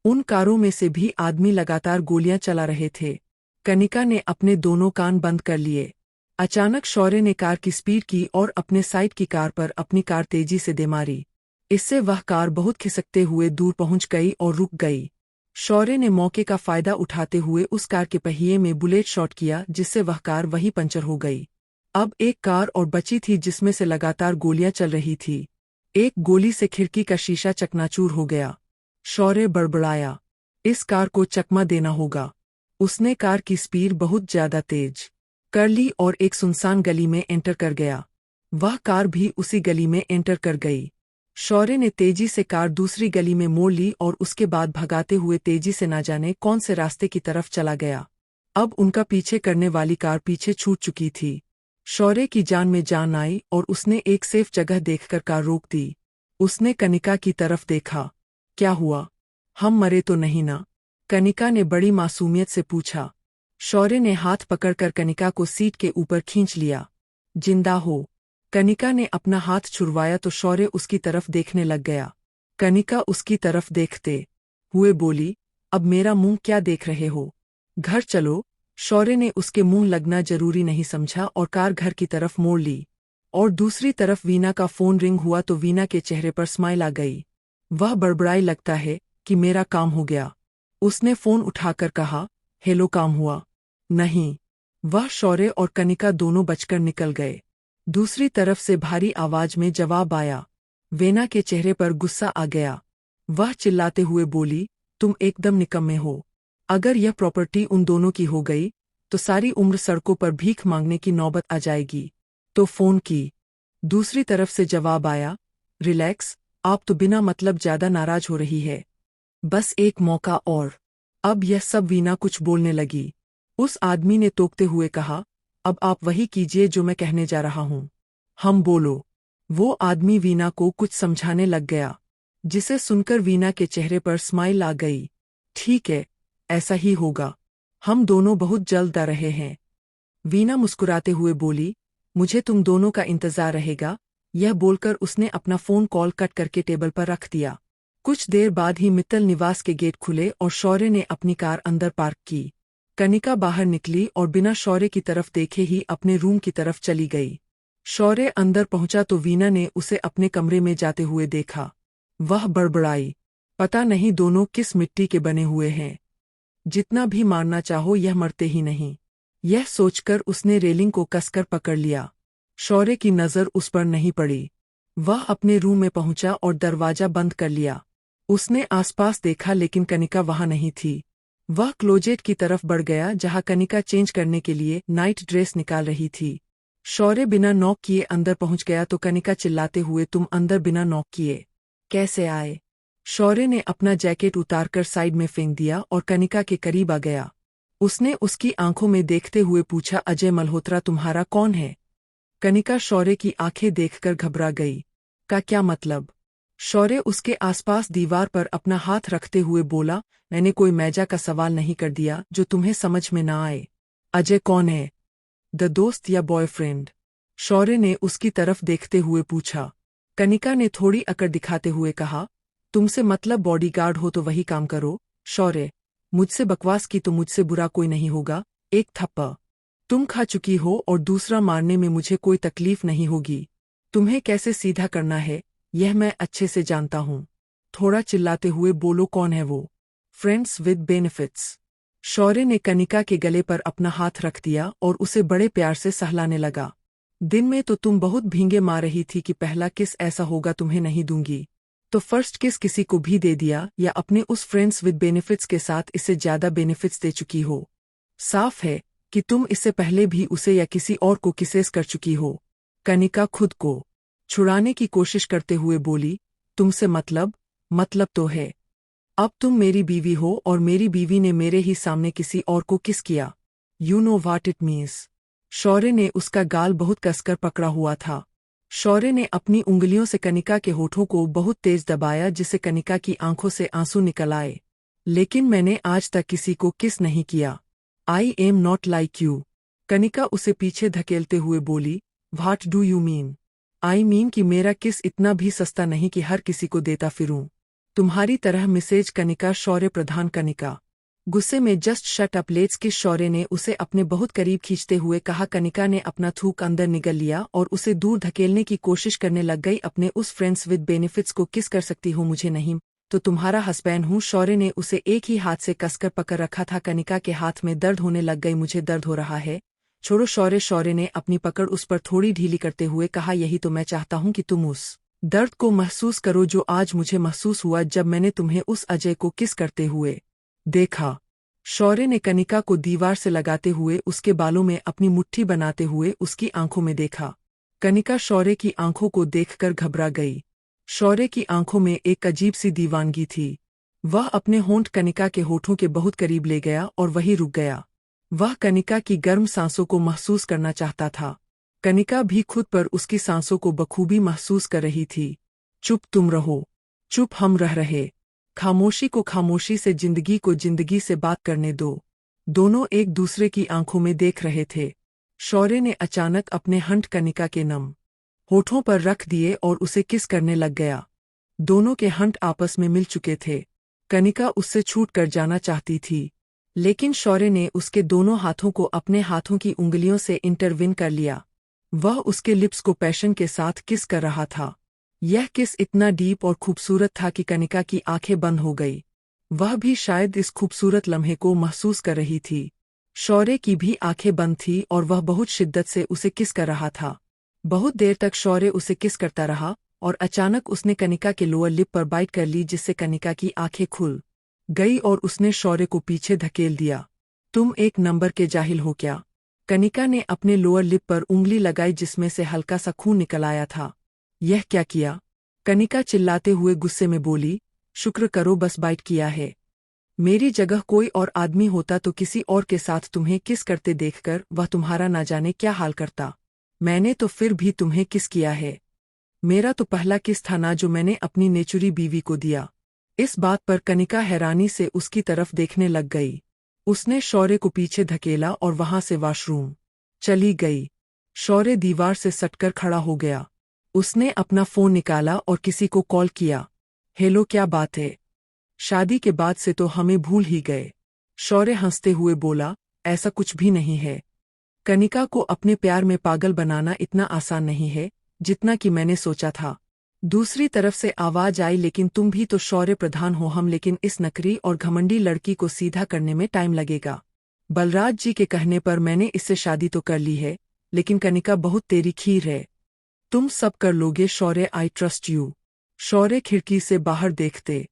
उन कारों में से भी आदमी लगातार गोलियां चला रहे थे। कनिका ने अपने दोनों कान बंद कर लिए। अचानक शौर्य ने कार की स्पीड की और अपने साइड की कार पर अपनी कार तेजी से दे मारी। इससे वह कार बहुत खिसकते हुए दूर पहुंच गई और रुक गई। शौर्य ने मौके का फायदा उठाते हुए उस कार के पहिए में बुलेट शॉट किया, जिससे वह कार वहीं पंचर हो गई। अब एक कार और बची थी जिसमें से लगातार गोलियां चल रही थी। एक गोली से खिड़की का शीशा चकनाचूर हो गया। शौर्य बड़बड़ाया, इस कार को चकमा देना होगा। उसने कार की स्पीड बहुत ज्यादा तेज कर ली और एक सुनसान गली में एंटर कर गया। वह कार भी उसी गली में एंटर कर गई। शौर्य ने तेजी से कार दूसरी गली में मोड़ ली और उसके बाद भगाते हुए तेजी से ना जाने कौन से रास्ते की तरफ चला गया। अब उनका पीछे करने वाली कार पीछे छूट चुकी थी। शौर्य की जान में जान आई और उसने एक सेफ जगह देखकर कार रोक दी। उसने कनिका की तरफ देखा। क्या हुआ? हम मरे तो नहीं ना? कनिका ने बड़ी मासूमियत से पूछा। शौर्य ने हाथ पकड़कर कनिका को सीट के ऊपर खींच लिया। जिंदा हो? कनिका ने अपना हाथ छुड़वाया तो शौर्य उसकी तरफ देखने लग गया। कनिका उसकी तरफ देखते हुए बोली, अब मेरा मुंह क्या देख रहे हो? घर चलो। शौर्य ने उसके मुंह लगना जरूरी नहीं समझा और कार घर की तरफ मोड़ ली। और दूसरी तरफ वीना का फोन रिंग हुआ तो वीना के चेहरे पर स्माइल आ गई। वह बड़बड़ाई, लगता है कि मेरा काम हो गया। उसने फोन उठाकर कहा, हेलो, काम हुआ? नहीं। वह शौर्य और कनिका दोनों बचकर निकल गए। दूसरी तरफ से भारी आवाज में जवाब आया। वीना के चेहरे पर गुस्सा आ गया। वह चिल्लाते हुए बोली, तुम एकदम निकम्मे हो। अगर यह प्रॉपर्टी उन दोनों की हो गई तो सारी उम्र सड़कों पर भीख मांगने की नौबत आ जाएगी। तो फोन की दूसरी तरफ से जवाब आया, रिलैक्स, आप तो बिना मतलब ज्यादा नाराज हो रही है। बस एक मौका और। अब यह सब वीना कुछ बोलने लगी। उस आदमी ने टोकते हुए कहा, अब आप वही कीजिए जो मैं कहने जा रहा हूं। हम बोलो। वो आदमी वीना को कुछ समझाने लग गया, जिसे सुनकर वीना के चेहरे पर स्माइल आ गई। ठीक है, ऐसा ही होगा। हम दोनों बहुत जल्द आ रहे हैं। वीना मुस्कुराते हुए बोली, मुझे तुम दोनों का इंतजार रहेगा। यह बोलकर उसने अपना फोन कॉल कट करके टेबल पर रख दिया। कुछ देर बाद ही मित्तल निवास के गेट खुले और शौर्य ने अपनी कार अंदर पार्क की। कनिका बाहर निकली और बिना शौर्य की तरफ देखे ही अपने रूम की तरफ चली गई। शौर्य अंदर पहुंचा तो वीना ने उसे अपने कमरे में जाते हुए देखा। वह बड़बड़ाई, पता नहीं दोनों किस मिट्टी के बने हुए हैं। जितना भी मारना चाहो यह मरते ही नहीं। यह सोचकर उसने रेलिंग को कसकर पकड़ लिया। शौर्य की नज़र उस पर नहीं पड़ी। वह अपने रूम में पहुंचा और दरवाजा बंद कर लिया। उसने आसपास देखा लेकिन कनिका वहां नहीं थी। वह क्लोजेट की तरफ बढ़ गया जहां कनिका चेंज करने के लिए नाइट ड्रेस निकाल रही थी। शौर्य बिना नॉक किए अंदर पहुंच गया तो कनिका चिल्लाते हुए, तुम अंदर बिना नॉक किए कैसे आए? शौर्य ने अपना जैकेट उतारकर साइड में फेंक दिया और कनिका के करीब आ गया। उसने उसकी आंखों में देखते हुए पूछा, अजय मल्होत्रा तुम्हारा कौन है? कनिका शौर्य की आंखें देखकर घबरा गई। का क्या मतलब? शौर्य उसके आसपास दीवार पर अपना हाथ रखते हुए बोला, मैंने कोई मैजा का सवाल नहीं कर दिया जो तुम्हें समझ में ना आए। अजय कौन है? द दोस्त या बॉयफ्रेंड? शौर्य ने उसकी तरफ देखते हुए पूछा। कनिका ने थोड़ी अकड़ दिखाते हुए कहा, तुमसे मतलब बॉडीगार्ड हो तो वही काम करो। शौर्य, मुझसे बकवास की तो मुझसे बुरा कोई नहीं होगा। एक थप्पड़ तुम खा चुकी हो और दूसरा मारने में मुझे कोई तकलीफ नहीं होगी। तुम्हें कैसे सीधा करना है यह मैं अच्छे से जानता हूँ। थोड़ा चिल्लाते हुए बोलो, कौन है वो? Friends with benefits. शौर्य ने कनिका के गले पर अपना हाथ रख दिया और उसे बड़े प्यार से सहलाने लगा। दिन में तो तुम बहुत भींगे मार रही थी कि पहला किस ऐसा होगा तुम्हें नहीं दूंगी, तो फर्स्ट किस किसी को भी दे दिया, या अपने उस फ्रेंड्स विद बेनिफिट्स के साथ इससे ज्यादा बेनिफिट्स दे चुकी हो। साफ है कि तुम इससे पहले भी उसे या किसी और को किसेस कर चुकी हो। कनिका खुद को छुड़ाने की कोशिश करते हुए बोली, तुमसे मतलब तो है। अब तुम मेरी बीवी हो और मेरी बीवी ने मेरे ही सामने किसी और को किस किया। You know what it means. Shaurya ने उसका गाल बहुत कसकर पकड़ा हुआ था। शौर्य ने अपनी उंगलियों से कनिका के होठों को बहुत तेज दबाया जिससे कनिका की आंखों से आंसू निकल आए। लेकिन मैंने आज तक किसी को किस नहीं किया। I am not like you. Kanika उसे पीछे धकेलते हुए बोली, what do you mean? I mean कि मेरा किस इतना भी सस्ता नहीं कि हर किसी को देता फिरूं। तुम्हारी तरह मिसेज कनिका शौर्य प्रधान कनिका। गुस्से में जस्ट शट अप लेट्स किस शौर्य ने उसे अपने बहुत करीब खींचते हुए कहा। कनिका ने अपना थूक अंदर निगल लिया और उसे दूर धकेलने की कोशिश करने लग गई। अपने उस फ्रेंड्स विद बेनिफिट्स को किस कर सकती हूँ, मुझे नहीं तो तुम्हारा हस्बैंड हूँ। शौर्य ने उसे एक ही हाथ से कसकर पकड़ रखा था। कनिका के हाथ में दर्द होने लग गई। मुझे दर्द हो रहा है, छोड़ो शौर्य। शौर्य ने अपनी पकड़ उस पर थोड़ी ढीली करते हुए कहा, यही तो मैं चाहता हूँ कि तुम उस दर्द को महसूस करो जो आज मुझे महसूस हुआ जब मैंने तुम्हें उस अजय को किस करते हुए देखा। शौर्य ने कनिका को दीवार से लगाते हुए उसके बालों में अपनी मुट्ठी बनाते हुए उसकी आंखों में देखा। कनिका शौर्य की आंखों को देखकर घबरा गई। शौर्य की आंखों में एक अजीब सी दीवानगी थी। वह अपने होंठ कनिका के होठों के बहुत करीब ले गया और वहीं रुक गया। वह कनिका की गर्म सांसों को महसूस करना चाहता था। कनिका भी खुद पर उसकी सांसों को बखूबी महसूस कर रही थी। चुप तुम रहो, चुप हम रह रहे। खामोशी को खामोशी से, जिंदगी को जिंदगी से बात करने दो। दोनों एक दूसरे की आंखों में देख रहे थे। शौर्य ने अचानक अपने हंठ कनिका के नम होठों पर रख दिए और उसे किस करने लग गया। दोनों के हंठ आपस में मिल चुके थे। कनिका उससे छूट कर जाना चाहती थी, लेकिन शौर्य ने उसके दोनों हाथों को अपने हाथों की उंगलियों से इंटरविन कर लिया। वह उसके लिप्स को पैशन के साथ किस कर रहा था। यह किस इतना डीप और खूबसूरत था कि कनिका की आंखें बंद हो गई। वह भी शायद इस खूबसूरत लम्हे को महसूस कर रही थी। शौर्य की भी आंखें बंद थी और वह बहुत शिद्दत से उसे किस कर रहा था। बहुत देर तक शौर्य उसे किस करता रहा और अचानक उसने कनिका के लोअर लिप पर बाइट कर ली, जिससे कनिका की आंखें खुल गई और उसने शौर्य को पीछे धकेल दिया। तुम एक नंबर के जाहिल हो क्या? कनिका ने अपने लोअर लिप पर उंगली लगाई जिसमें से हल्का सा खून निकल आया था। यह क्या किया? कनिका चिल्लाते हुए गुस्से में बोली। शुक्र करो बस बाइट किया है। मेरी जगह कोई और आदमी होता तो किसी और के साथ तुम्हें किस करते देखकर वह तुम्हारा ना जाने क्या हाल करता। मैंने तो फिर भी तुम्हें किस किया है। मेरा तो पहला किस था ना, जो मैंने अपनी नेचुरी बीवी को दिया। इस बात पर कनिका हैरानी से उसकी तरफ देखने लग गई। उसने शौर्य को पीछे धकेला और वहां से वॉशरूम चली गई। शौर्य दीवार से सटकर खड़ा हो गया। उसने अपना फोन निकाला और किसी को कॉल किया। हेलो, क्या बात है? शादी के बाद से तो हमें भूल ही गए। शौर्य हंसते हुए बोला, ऐसा कुछ भी नहीं है। कनिका को अपने प्यार में पागल बनाना इतना आसान नहीं है जितना कि मैंने सोचा था। दूसरी तरफ से आवाज आई, लेकिन तुम भी तो शौर्य प्रधान हो हम, लेकिन इस नकरी और घमंडी लड़की को सीधा करने में टाइम लगेगा। बलराज जी के कहने पर मैंने इससे शादी तो कर ली है, लेकिन कनिका बहुत तेरी खीर है। तुम सब कर लोगे शौर्य, आई ट्रस्ट यू। शौर्य खिड़की से बाहर देखते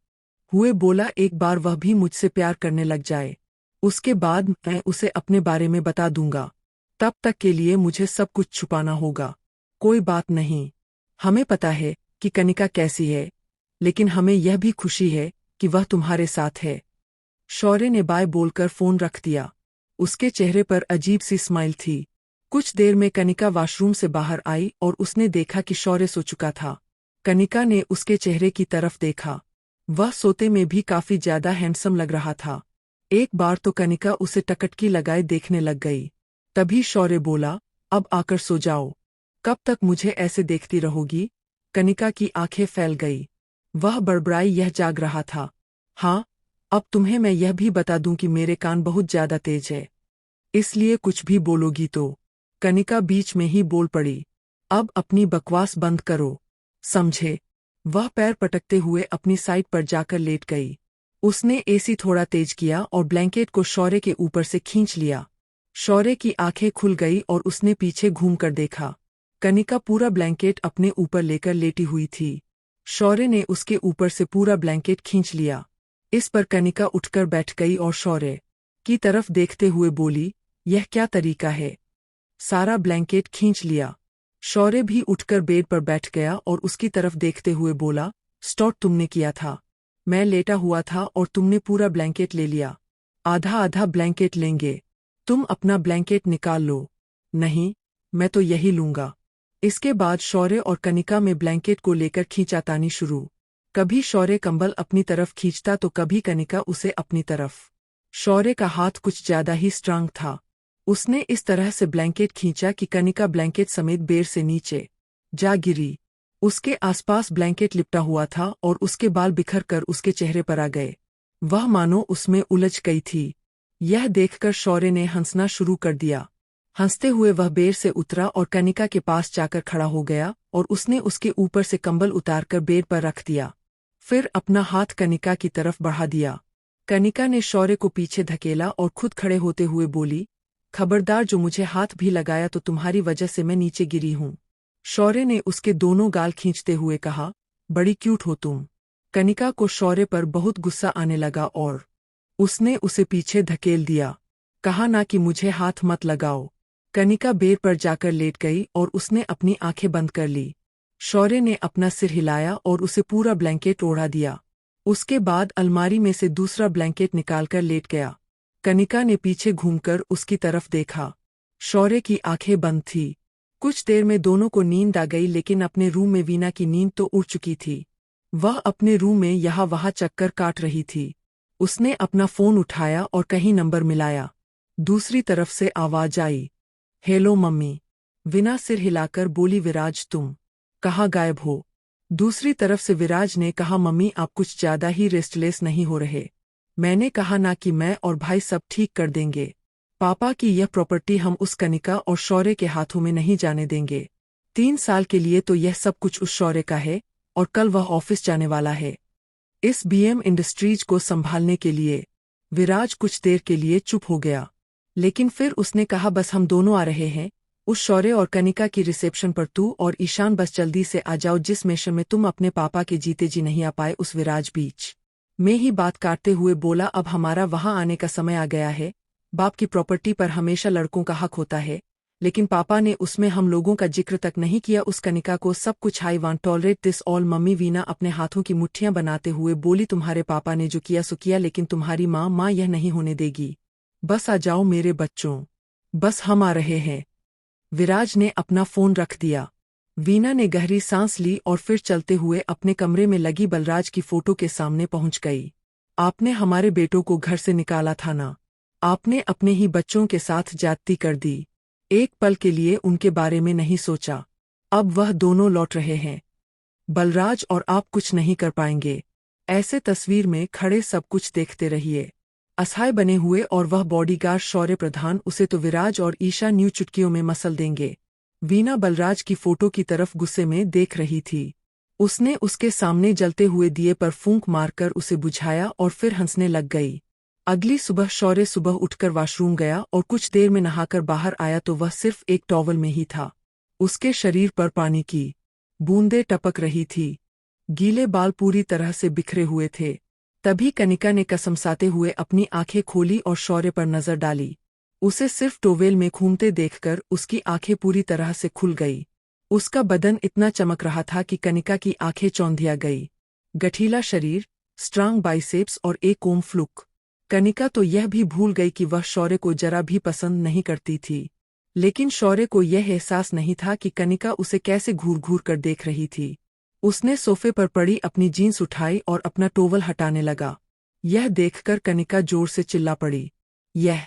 हुए बोला, एक बार वह भी मुझसे प्यार करने लग जाए, उसके बाद मैं उसे अपने बारे में बता दूंगा। तब तक के लिए मुझे सब कुछ छुपाना होगा। कोई बात नहीं, हमें पता है कि कनिका कैसी है, लेकिन हमें यह भी खुशी है कि वह तुम्हारे साथ है। शौर्य ने बाय बोलकर फोन रख दिया। उसके चेहरे पर अजीब सी स्माइल थी। कुछ देर में कनिका वॉशरूम से बाहर आई और उसने देखा कि शौर्य सो चुका था। कनिका ने उसके चेहरे की तरफ देखा। वह सोते में भी काफी ज्यादा हैंडसम लग रहा था। एक बार तो कनिका उसे टकटकी लगाए देखने लग गई। तभी शौर्य बोला, अब आकर सो जाओ। कब तक मुझे ऐसे देखती रहोगी? कनिका की आंखें फैल गई। वह बड़बड़ाई, यह जाग रहा था। हाँ, अब तुम्हें मैं यह भी बता दूं कि मेरे कान बहुत ज्यादा तेज है, इसलिए कुछ भी बोलोगी तो। कनिका बीच में ही बोल पड़ी, अब अपनी बकवास बंद करो, समझे? वह पैर पटकते हुए अपनी साइड पर जाकर लेट गई। उसने एसी थोड़ा तेज किया और ब्लैंकेट को शौर्य के ऊपर से खींच लिया। शौर्य की आंखें खुल गई और उसने पीछे घूमकर देखा। कनिका पूरा ब्लैंकेट अपने ऊपर लेकर लेटी हुई थी। शौर्य ने उसके ऊपर से पूरा ब्लैंकेट खींच लिया। इस पर कनिका उठकर बैठ गई और शौर्य की तरफ देखते हुए बोली, यह क्या तरीका है? सारा ब्लैंकेट खींच लिया। शौर्य भी उठकर बेड पर बैठ गया और उसकी तरफ देखते हुए बोला, स्टार्ट तुमने किया था। मैं लेटा हुआ था और तुमने पूरा ब्लैंकेट ले लिया। आधा आधा ब्लैंकेट लेंगे। तुम अपना ब्लैंकेट निकाल लो। नहीं, मैं तो यही लूंगा। इसके बाद शौर्य और कनिका में ब्लैंकेट को लेकर खींचातानी शुरू। कभी शौर्य कंबल अपनी तरफ खींचता तो कभी कनिका उसे अपनी तरफ। शौर्य का हाथ कुछ ज्यादा ही स्ट्रांग था। उसने इस तरह से ब्लैंकेट खींचा कि कनिका ब्लैंकेट समेत बेड से नीचे जा गिरी। उसके आसपास ब्लैंकेट लिपटा हुआ था और उसके बाल बिखर कर उसके चेहरे पर आ गए। वह मानो उसमें उलझ गई थी। यह देखकर शौर्य ने हंसना शुरू कर दिया। हंसते हुए वह बेर से उतरा और कनिका के पास जाकर खड़ा हो गया और उसने उसके ऊपर से कंबल उतारकर बेड पर रख दिया। फिर अपना हाथ कनिका की तरफ बढ़ा दिया। कनिका ने शौर्य को पीछे धकेला और खुद खड़े होते हुए बोली, खबरदार, जो मुझे हाथ भी लगाया तो तुम्हारी वजह से मैं नीचे गिरी हूँ। शौर्य ने उसके दोनों गाल खींचते हुए कहा, बड़ी क्यूट हो तुम। कनिका को शौर्य पर बहुत गुस्सा आने लगा और उसने उसे पीछे धकेल दिया। कहा ना कि मुझे हाथ मत लगाओ। कनिका बेड पर जाकर लेट गई और उसने अपनी आंखें बंद कर ली। शौर्य ने अपना सिर हिलाया और उसे पूरा ब्लैंकेट ओढ़ा दिया। उसके बाद अलमारी में से दूसरा ब्लैंकेट निकालकर लेट गया। कनिका ने पीछे घूमकर उसकी तरफ देखा। शौर्य की आंखें बंद थी। कुछ देर में दोनों को नींद आ गई, लेकिन अपने रूम में वीना की नींद तो उड़ चुकी थी। वह अपने रूम में यहाँ वहाँ चक्कर काट रही थी। उसने अपना फोन उठाया और कहीं नंबर मिलाया। दूसरी तरफ से आवाज आई, हेलो मम्मी। वीना सिर हिलाकर बोली, विराज तुम कहाँ गायब हो? दूसरी तरफ से विराज ने कहा, मम्मी आप कुछ ज्यादा ही रेस्टलेस नहीं हो रहे? मैंने कहा ना कि मैं और भाई सब ठीक कर देंगे। पापा की यह प्रॉपर्टी हम उस कनिका और शौर्य के हाथों में नहीं जाने देंगे। 3 साल के लिए तो यह सब कुछ उस शौर्य का है और कल वह ऑफिस जाने वाला है इस बीएम इंडस्ट्रीज को संभालने के लिए। विराज कुछ देर के लिए चुप हो गया, लेकिन फिर उसने कहा, बस हम दोनों आ रहे हैं उस शौर्य और कनिका की रिसेप्शन पर। तू और ईशान बस जल्दी से आ जाओ। जिस मिशन में तुम अपने पापा के जीते जी नहीं आ पाए, उस विराज बीच में ही बात काटते हुए बोला, अब हमारा वहां आने का समय आ गया है। बाप की प्रॉपर्टी पर हमेशा लड़कों का हक होता है, लेकिन पापा ने उसमें हम लोगों का जिक्र तक नहीं किया। उस कनिका को सब कुछ I want tolerate this all. Mummy Veena अपने हाथों की मुट्ठियां बनाते हुए बोली, तुम्हारे पापा ने जो किया सो किया, लेकिन तुम्हारी माँ यह नहीं होने देगी। बस आ जाओ मेरे बच्चों, बस हम आ रहे हैं। विराज ने अपना फोन रख दिया। वीना ने गहरी सांस ली और फिर चलते हुए अपने कमरे में लगी बलराज की फोटो के सामने पहुंच गई। आपने हमारे बेटों को घर से निकाला था ना? आपने अपने ही बच्चों के साथ ज्यादती कर दी। एक पल के लिए उनके बारे में नहीं सोचा। अब वह दोनों लौट रहे हैं। बलराज और आप कुछ नहीं कर पाएंगे। ऐसे तस्वीर में खड़े सब कुछ देखते रहिए। असहाय बने हुए और वह बॉडीगार्ड शौर्य प्रधान, उसे तो विराज और ईशा न्यू चुटकियों में मसल देंगे। वीना बलराज की फोटो की तरफ गुस्से में देख रही थी। उसने उसके सामने जलते हुए दिए पर फूंक मारकर उसे बुझाया और फिर हंसने लग गई। अगली सुबह शौर्य सुबह उठकर वॉशरूम गया और कुछ देर में नहाकर बाहर आया तो वह सिर्फ एक टॉवल में ही था। उसके शरीर पर पानी की बूंदें टपक रही थी। गीले बाल पूरी तरह से बिखरे हुए थे। तभी कनिका ने कसमसाते हुए अपनी आंखें खोली और शौर्य पर नजर डाली। उसे सिर्फ टोवेल में घूमते देखकर उसकी आंखें पूरी तरह से खुल गई। उसका बदन इतना चमक रहा था कि कनिका की आंखें चौंधिया गई। गठीला शरीर, स्ट्रांग बाइसेप्स और एक ओम फ्लुक। कनिका तो यह भी भूल गई कि वह शौर्य को जरा भी पसंद नहीं करती थी, लेकिन शौर्य को यह एहसास नहीं था कि कनिका उसे कैसे घूर घूर कर देख रही थी। उसने सोफे पर पड़ी अपनी जीन्स उठाई और अपना टोवल हटाने लगा। यह देखकर कनिका जोर से चिल्ला पड़ी, यह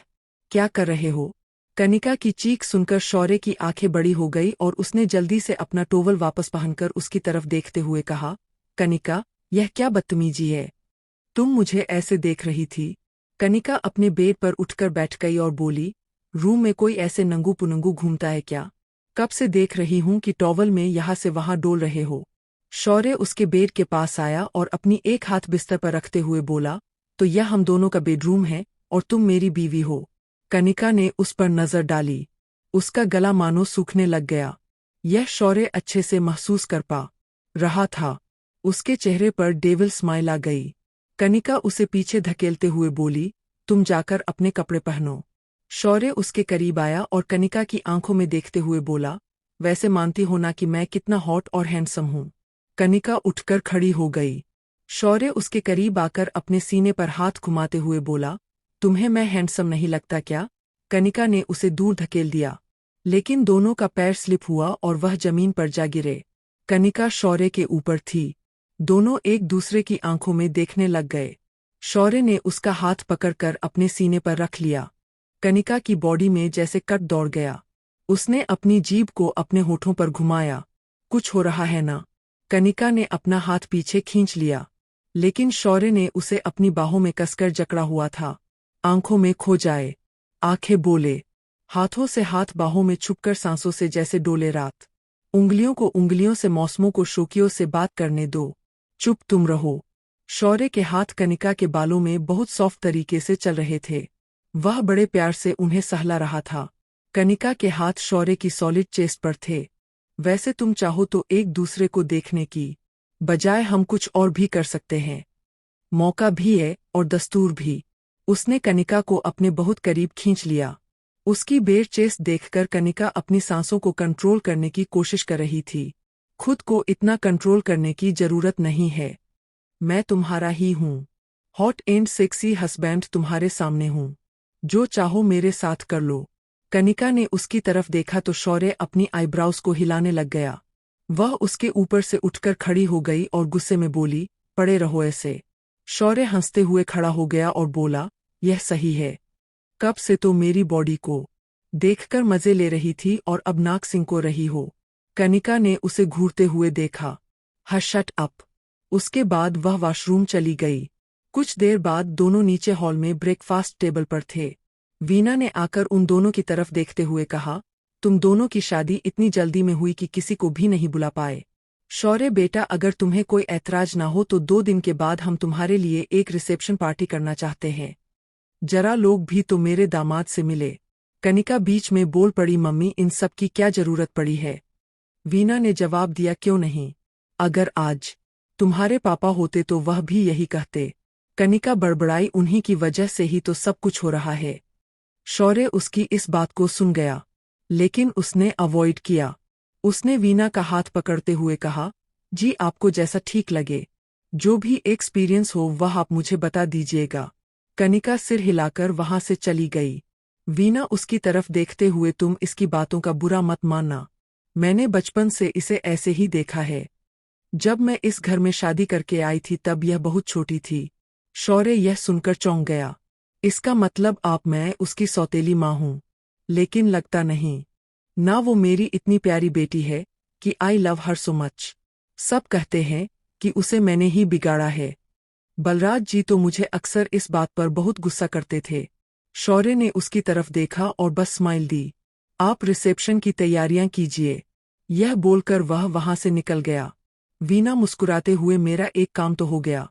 क्या कर रहे हो? कनिका की चीख सुनकर शौर्य की आंखें बड़ी हो गई और उसने जल्दी से अपना टोवल वापस पहनकर उसकी तरफ देखते हुए कहा, कनिका, यह क्या बदतमीजी है? तुम मुझे ऐसे देख रही थी? कनिका अपने बेड पर उठकर बैठ गई और बोली, रूम में कोई ऐसे नंगू पुनंगू घूमता है क्या? कब से देख रही हूं कि टॉवल में यहाँ से वहां डोल रहे हो। शौर्य उसके बेड के पास आया और अपनी एक हाथ बिस्तर पर रखते हुए बोला, तो यह हम दोनों का बेडरूम है और तुम मेरी बीवी हो। कनिका ने उस पर नजर डाली। उसका गला मानो सूखने लग गया। यह शौर्य अच्छे से महसूस कर पा रहा था। उसके चेहरे पर डेविल स्माइल आ गई। कनिका उसे पीछे धकेलते हुए बोली, तुम जाकर अपने कपड़े पहनो। शौर्य उसके करीब आया और कनिका की आंखों में देखते हुए बोला, वैसे मानती हो ना कि मैं कितना हॉट और हैंडसम हूँ? कनिका उठकर खड़ी हो गई। शौर्य उसके करीब आकर अपने सीने पर हाथ घुमाते हुए बोला, तुम्हें मैं हैंडसम नहीं लगता क्या? कनिका ने उसे दूर धकेल दिया, लेकिन दोनों का पैर स्लिप हुआ और वह जमीन पर जा गिरे। कनिका शौर्य के ऊपर थी। दोनों एक दूसरे की आंखों में देखने लग गए। शौर्य ने उसका हाथ पकड़कर अपने सीने पर रख लिया। कनिका की बॉडी में जैसे कट दौड़ गया। उसने अपनी जीभ को अपने होठों पर घुमाया। कुछ हो रहा है ना? कनिका ने अपना हाथ पीछे खींच लिया, लेकिन शौर्य ने उसे अपनी बाहों में कसकर जकड़ा हुआ था। आंखों में खो जाए, आंखें बोले, हाथों से हाथ बाहों में छुपकर सांसों से जैसे डोले रात। उंगलियों को उंगलियों से, मौसमों को शोकियों से बात करने दो। चुप तुम रहो। शौर्य के हाथ कनिका के बालों में बहुत सॉफ्ट तरीके से चल रहे थे। वह बड़े प्यार से उन्हें सहला रहा था। कनिका के हाथ शौर्य की सॉलिड चेस्ट पर थे। वैसे तुम चाहो तो एक दूसरे को देखने की बजाय हम कुछ और भी कर सकते हैं। मौका भी है और दस्तूर भी। उसने कनिका को अपने बहुत करीब खींच लिया। उसकी बेर चेस्ट देखकर कनिका अपनी सांसों को कंट्रोल करने की कोशिश कर रही थी। खुद को इतना कंट्रोल करने की जरूरत नहीं है। मैं तुम्हारा ही हूँ। हॉट एंड सेक्सी हस्बैंड तुम्हारे सामने हूँ। जो चाहो मेरे साथ कर लो। कनिका ने उसकी तरफ देखा तो शौर्य अपनी आईब्राउज को हिलाने लग गया। वह उसके ऊपर से उठकर खड़ी हो गई और गुस्से में बोली, पड़े रहो ऐसे। शौर्य हंसते हुए खड़ा हो गया और बोला, यह सही है। कब से तो मेरी बॉडी को देखकर मजे ले रही थी और अब नाक सिंको रही हो। कनिका ने उसे घूरते हुए देखा। Hush shut up. उसके बाद वह वॉशरूम चली गई। कुछ देर बाद दोनों नीचे हॉल में ब्रेकफास्ट टेबल पर थे। वीना ने आकर उन दोनों की तरफ देखते हुए कहा, तुम दोनों की शादी इतनी जल्दी में हुई कि किसी को भी नहीं बुला पाए। शौर्य बेटा, अगर तुम्हें कोई ऐतराज ना हो तो 2 दिन के बाद हम तुम्हारे लिए एक रिसेप्शन पार्टी करना चाहते हैं। जरा लोग भी तो मेरे दामाद से मिले। कनिका बीच में बोल पड़ी, मम्मी इन सब की क्या जरूरत पड़ी है। वीना ने जवाब दिया, क्यों नहीं। अगर आज तुम्हारे पापा होते तो वह भी यही कहते। कनिका बड़बड़ाई, उन्हीं की वजह से ही तो सब कुछ हो रहा है। शौर्य उसकी इस बात को सुन गया, लेकिन उसने अवॉइड किया। उसने वीना का हाथ पकड़ते हुए कहा, जी आपको जैसा ठीक लगे। जो भी एक्सपीरियंस हो वह आप मुझे बता दीजिएगा। कनिका सिर हिलाकर वहां से चली गई। वीना उसकी तरफ देखते हुए, तुम इसकी बातों का बुरा मत मानना। मैंने बचपन से इसे ऐसे ही देखा है। जब मैं इस घर में शादी करके आई थी तब यह बहुत छोटी थी। शौर्य यह सुनकर चौंक गया। इसका मतलब मैं उसकी सौतेली माँ हूँ। लेकिन लगता नहीं। ना वो मेरी इतनी प्यारी बेटी है कि I love her so much. सब कहते हैं कि उसे मैंने ही बिगाड़ा है। बलराज जी तो मुझे अक्सर इस बात पर बहुत गुस्सा करते थे। शौर्य ने उसकी तरफ देखा और बस स्माइल दी। आप रिसेप्शन की तैयारियां कीजिए। यह बोलकर वह वहां से निकल गया। वीना मुस्कुराते हुए, मेरा एक काम तो हो गया।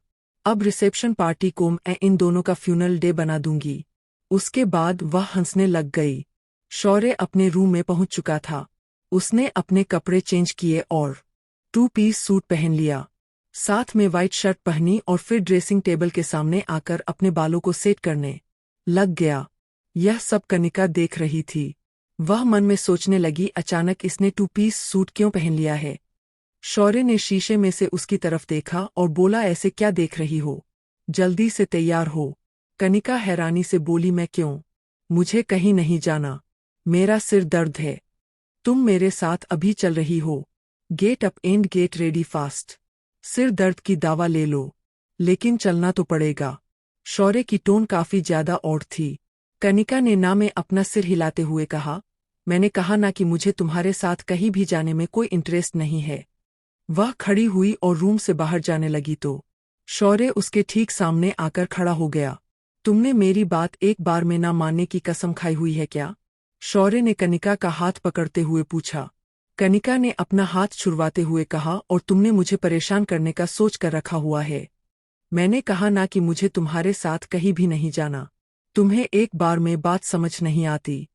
अब रिसेप्शन पार्टी को मैं इन दोनों का फ्यूनरल डे बना दूंगी। उसके बाद वह हंसने लग गई। शौर्य अपने रूम में पहुंच चुका था। उसने अपने कपड़े चेंज किए और 2 पीस सूट पहन लिया। साथ में वाइट शर्ट पहनी और फिर ड्रेसिंग टेबल के सामने आकर अपने बालों को सेट करने लग गया। यह सब कनिका देख रही थी। वह मन में सोचने लगी, अचानक इसने 2 पीस सूट क्यों पहन लिया है। शौर्य ने शीशे में से उसकी तरफ देखा और बोला, ऐसे क्या देख रही हो, जल्दी से तैयार हो। कनिका हैरानी से बोली, मैं क्यों, मुझे कहीं नहीं जाना। मेरा सिर दर्द है। तुम मेरे साथ अभी चल रही हो। Get up and get ready fast. सिर दर्द की दवा ले लो, लेकिन चलना तो पड़ेगा। शौर्य की टोन काफी ज्यादा ऑड थी। कनिका ने ना में अपना सिर हिलाते हुए कहा, मैंने कहा ना कि मुझे तुम्हारे साथ कहीं भी जाने में कोई इंटरेस्ट नहीं है। वह खड़ी हुई और रूम से बाहर जाने लगी तो शौर्य उसके ठीक सामने आकर खड़ा हो गया। तुमने मेरी बात एक बार में ना मानने की कसम खाई हुई है क्या। शौर्य ने कनिका का हाथ पकड़ते हुए पूछा। कनिका ने अपना हाथ छुड़वाते हुए कहा, और तुमने मुझे परेशान करने का सोच कर रखा हुआ है। मैंने कहा ना कि मुझे तुम्हारे साथ कहीं भी नहीं जाना। तुम्हें एक बार में बात समझ नहीं आती।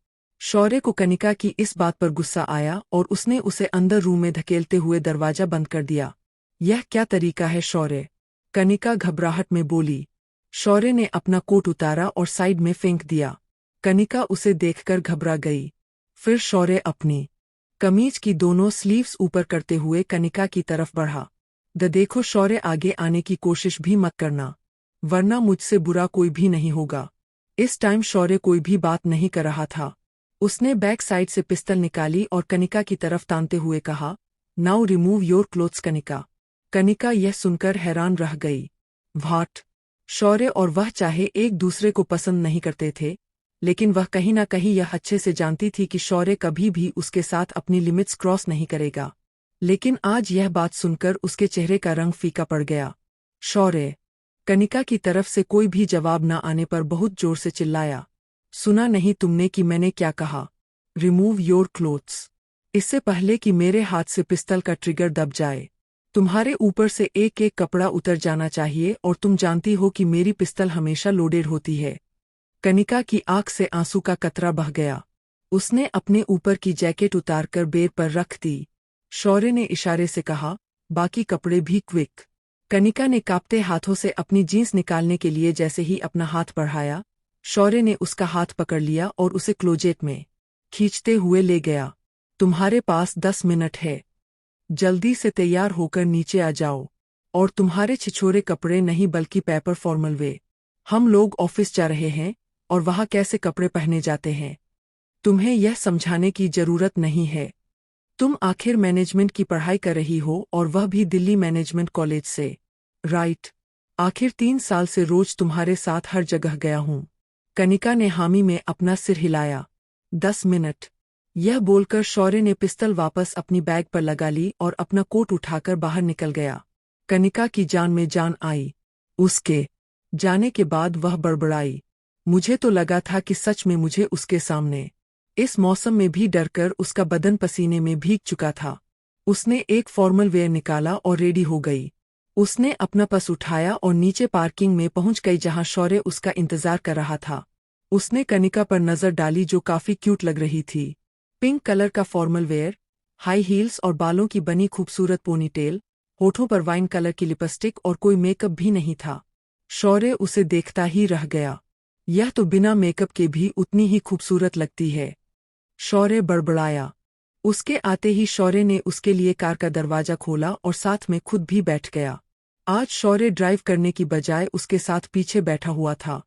शौर्य को कनिका की इस बात पर गुस्सा आया और उसने उसे अंदर रूम में धकेलते हुए दरवाजा बंद कर दिया। यह क्या तरीका है शौर्य, कनिका घबराहट में बोली। शौर्य ने अपना कोट उतारा और साइड में फेंक दिया। कनिका उसे देखकर घबरा गई। फिर शौर्य अपनी कमीज की दोनों स्लीव्स ऊपर करते हुए कनिका की तरफ बढ़ा। देखो शौर्य, आगे आने की कोशिश भी मत करना, वरना मुझसे बुरा कोई भी नहीं होगा। इस टाइम शौर्य कोई भी बात नहीं कर रहा था। उसने बैक साइड से पिस्तल निकाली और कनिका की तरफ तानते हुए कहा, now remove your clothes Kanika. Kanika यह सुनकर हैरान रह गई। व्हाट। शौर्य और वह चाहे एक दूसरे को पसंद नहीं करते थे, लेकिन वह कहीं ना कहीं यह अच्छे से जानती थी कि शौर्य कभी भी उसके साथ अपनी लिमिट्स क्रॉस नहीं करेगा। लेकिन आज यह बात सुनकर उसके चेहरे का रंग फीका पड़ गया। शौर्य। कनिका की तरफ से कोई भी जवाब न आने पर बहुत जोर से चिल्लाया। सुना नहीं तुमने कि मैंने क्या कहा? Remove your clothes. इससे पहले कि मेरे हाथ से पिस्तल का ट्रिगर दब जाए, तुम्हारे ऊपर से एक एक कपड़ा उतर जाना चाहिए, और तुम जानती हो कि मेरी पिस्तल हमेशा लोडेड होती है। कनिका की आंख से आंसू का कतरा बह गया। उसने अपने ऊपर की जैकेट उतारकर बेड पर रख दी। शौर्य ने इशारे से कहा, बाकी कपड़े भी क्विक। कनिका ने कांपते हाथों से अपनी जींस निकालने के लिए जैसे ही अपना हाथ बढ़ाया, शौर्य ने उसका हाथ पकड़ लिया और उसे क्लोजेट में खींचते हुए ले गया। तुम्हारे पास 10 मिनट है। जल्दी से तैयार होकर नीचे आ जाओ। और तुम्हारे छिछोरे कपड़े नहीं बल्कि पेपर फॉर्मल वे। हम लोग ऑफिस जा रहे हैं, और वहाँ कैसे कपड़े पहने जाते हैं तुम्हें यह समझाने की जरूरत नहीं है। तुम आखिर मैनेजमेंट की पढ़ाई कर रही हो, और वह भी दिल्ली मैनेजमेंट कॉलेज से। राइट। आखिर 3 साल से रोज तुम्हारे साथ हर जगह गया हूँ। कनिका ने हामी में अपना सिर हिलाया। 10 मिनट। यह बोलकर शौर्य ने पिस्तल वापस अपनी बैग पर लगा ली और अपना कोट उठाकर बाहर निकल गया। कनिका की जान में जान आई। उसके जाने के बाद वह बड़बड़ाई, मुझे तो लगा था कि सच में मुझे उसके सामने इस मौसम में भी डरकर उसका बदन पसीने में भीग चुका था। उसने एक फॉर्मल वेयर निकाला और रेडी हो गई। उसने अपना पर्स उठाया और नीचे पार्किंग में पहुंच गई जहां शौर्य उसका इंतजार कर रहा था। उसने कनिका पर नजर डाली जो काफी क्यूट लग रही थी। पिंक कलर का फॉर्मल वेयर, हाई हील्स और बालों की बनी खूबसूरत पोनीटेल, होठों पर वाइन कलर की लिपस्टिक और कोई मेकअप भी नहीं था। शौर्य उसे देखता ही रह गया। यह तो बिना मेकअप के भी उतनी ही खूबसूरत लगती है। शौर्य बड़बड़ाया। उसके आते ही शौर्य ने उसके लिए कार का दरवाजा खोला और साथ में खुद भी बैठ गया। आज शौर्य ड्राइव करने की बजाय उसके साथ पीछे बैठा हुआ था।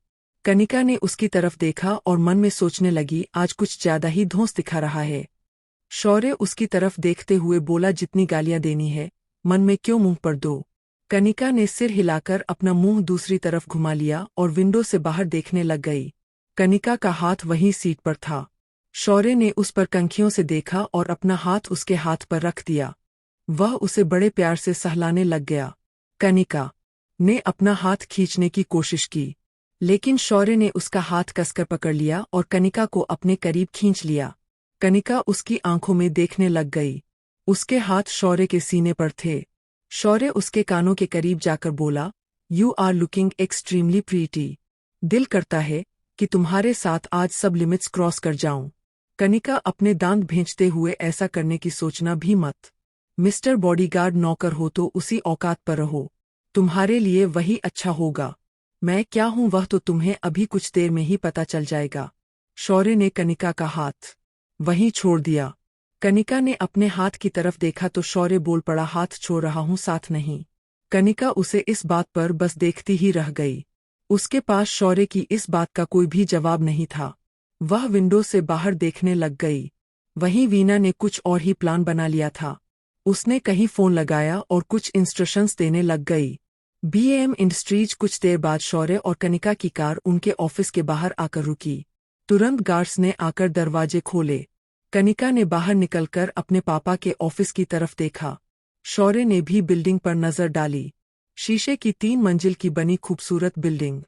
कनिका ने उसकी तरफ देखा और मन में सोचने लगी, आज कुछ ज्यादा ही धौंस दिखा रहा है। शौर्य उसकी तरफ देखते हुए बोला, जितनी गालियां देनी है मन में क्यों मुंह पर दो। कनिका ने सिर हिलाकर अपना मुंह दूसरी तरफ घुमा लिया और विंडो से बाहर देखने लग गई। कनिका का हाथ वहीं सीट पर था। शौर्य ने उस पर कंखियों से देखा और अपना हाथ उसके हाथ पर रख दिया। वह उसे बड़े प्यार से सहलाने लग गया। कनिका ने अपना हाथ खींचने की कोशिश की, लेकिन शौर्य ने उसका हाथ कसकर पकड़ लिया और कनिका को अपने करीब खींच लिया। कनिका उसकी आंखों में देखने लग गई। उसके हाथ शौर्य के सीने पर थे। शौर्य उसके कानों के करीब जाकर बोला, you are looking extremely pretty. दिल करता है कि तुम्हारे साथ आज सब लिमिट्स क्रॉस कर जाऊं। कनिका अपने दांत भींचते हुए, ऐसा करने की सोचना भी मत। मिस्टर बॉडीगार्ड नौकर हो तो उसी औकात पर रहो। तुम्हारे लिए वही अच्छा होगा। मैं क्या हूं वह तो तुम्हें अभी कुछ देर में ही पता चल जाएगा। शौर्य ने कनिका का हाथ वहीं छोड़ दिया। कनिका ने अपने हाथ की तरफ देखा तो शौर्य बोल पड़ा, हाथ छोड़ रहा हूं, साथ नहीं। कनिका उसे इस बात पर बस देखती ही रह गई। उसके पास शौर्य की इस बात का कोई भी जवाब नहीं था। वह विंडो से बाहर देखने लग गई। वहीं वीना ने कुछ और ही प्लान बना लिया था। उसने कहीं फोन लगाया और कुछ इंस्ट्रक्शंस देने लग गई। BM industries. कुछ देर बाद शौर्य और कनिका की कार उनके ऑफिस के बाहर आकर रुकी। तुरंत गार्ड्स ने आकर दरवाजे खोले। कनिका ने बाहर निकलकर अपने पापा के ऑफिस की तरफ देखा। शौर्य ने भी बिल्डिंग पर नजर डाली। शीशे की 3 मंजिल की बनी खूबसूरत बिल्डिंग।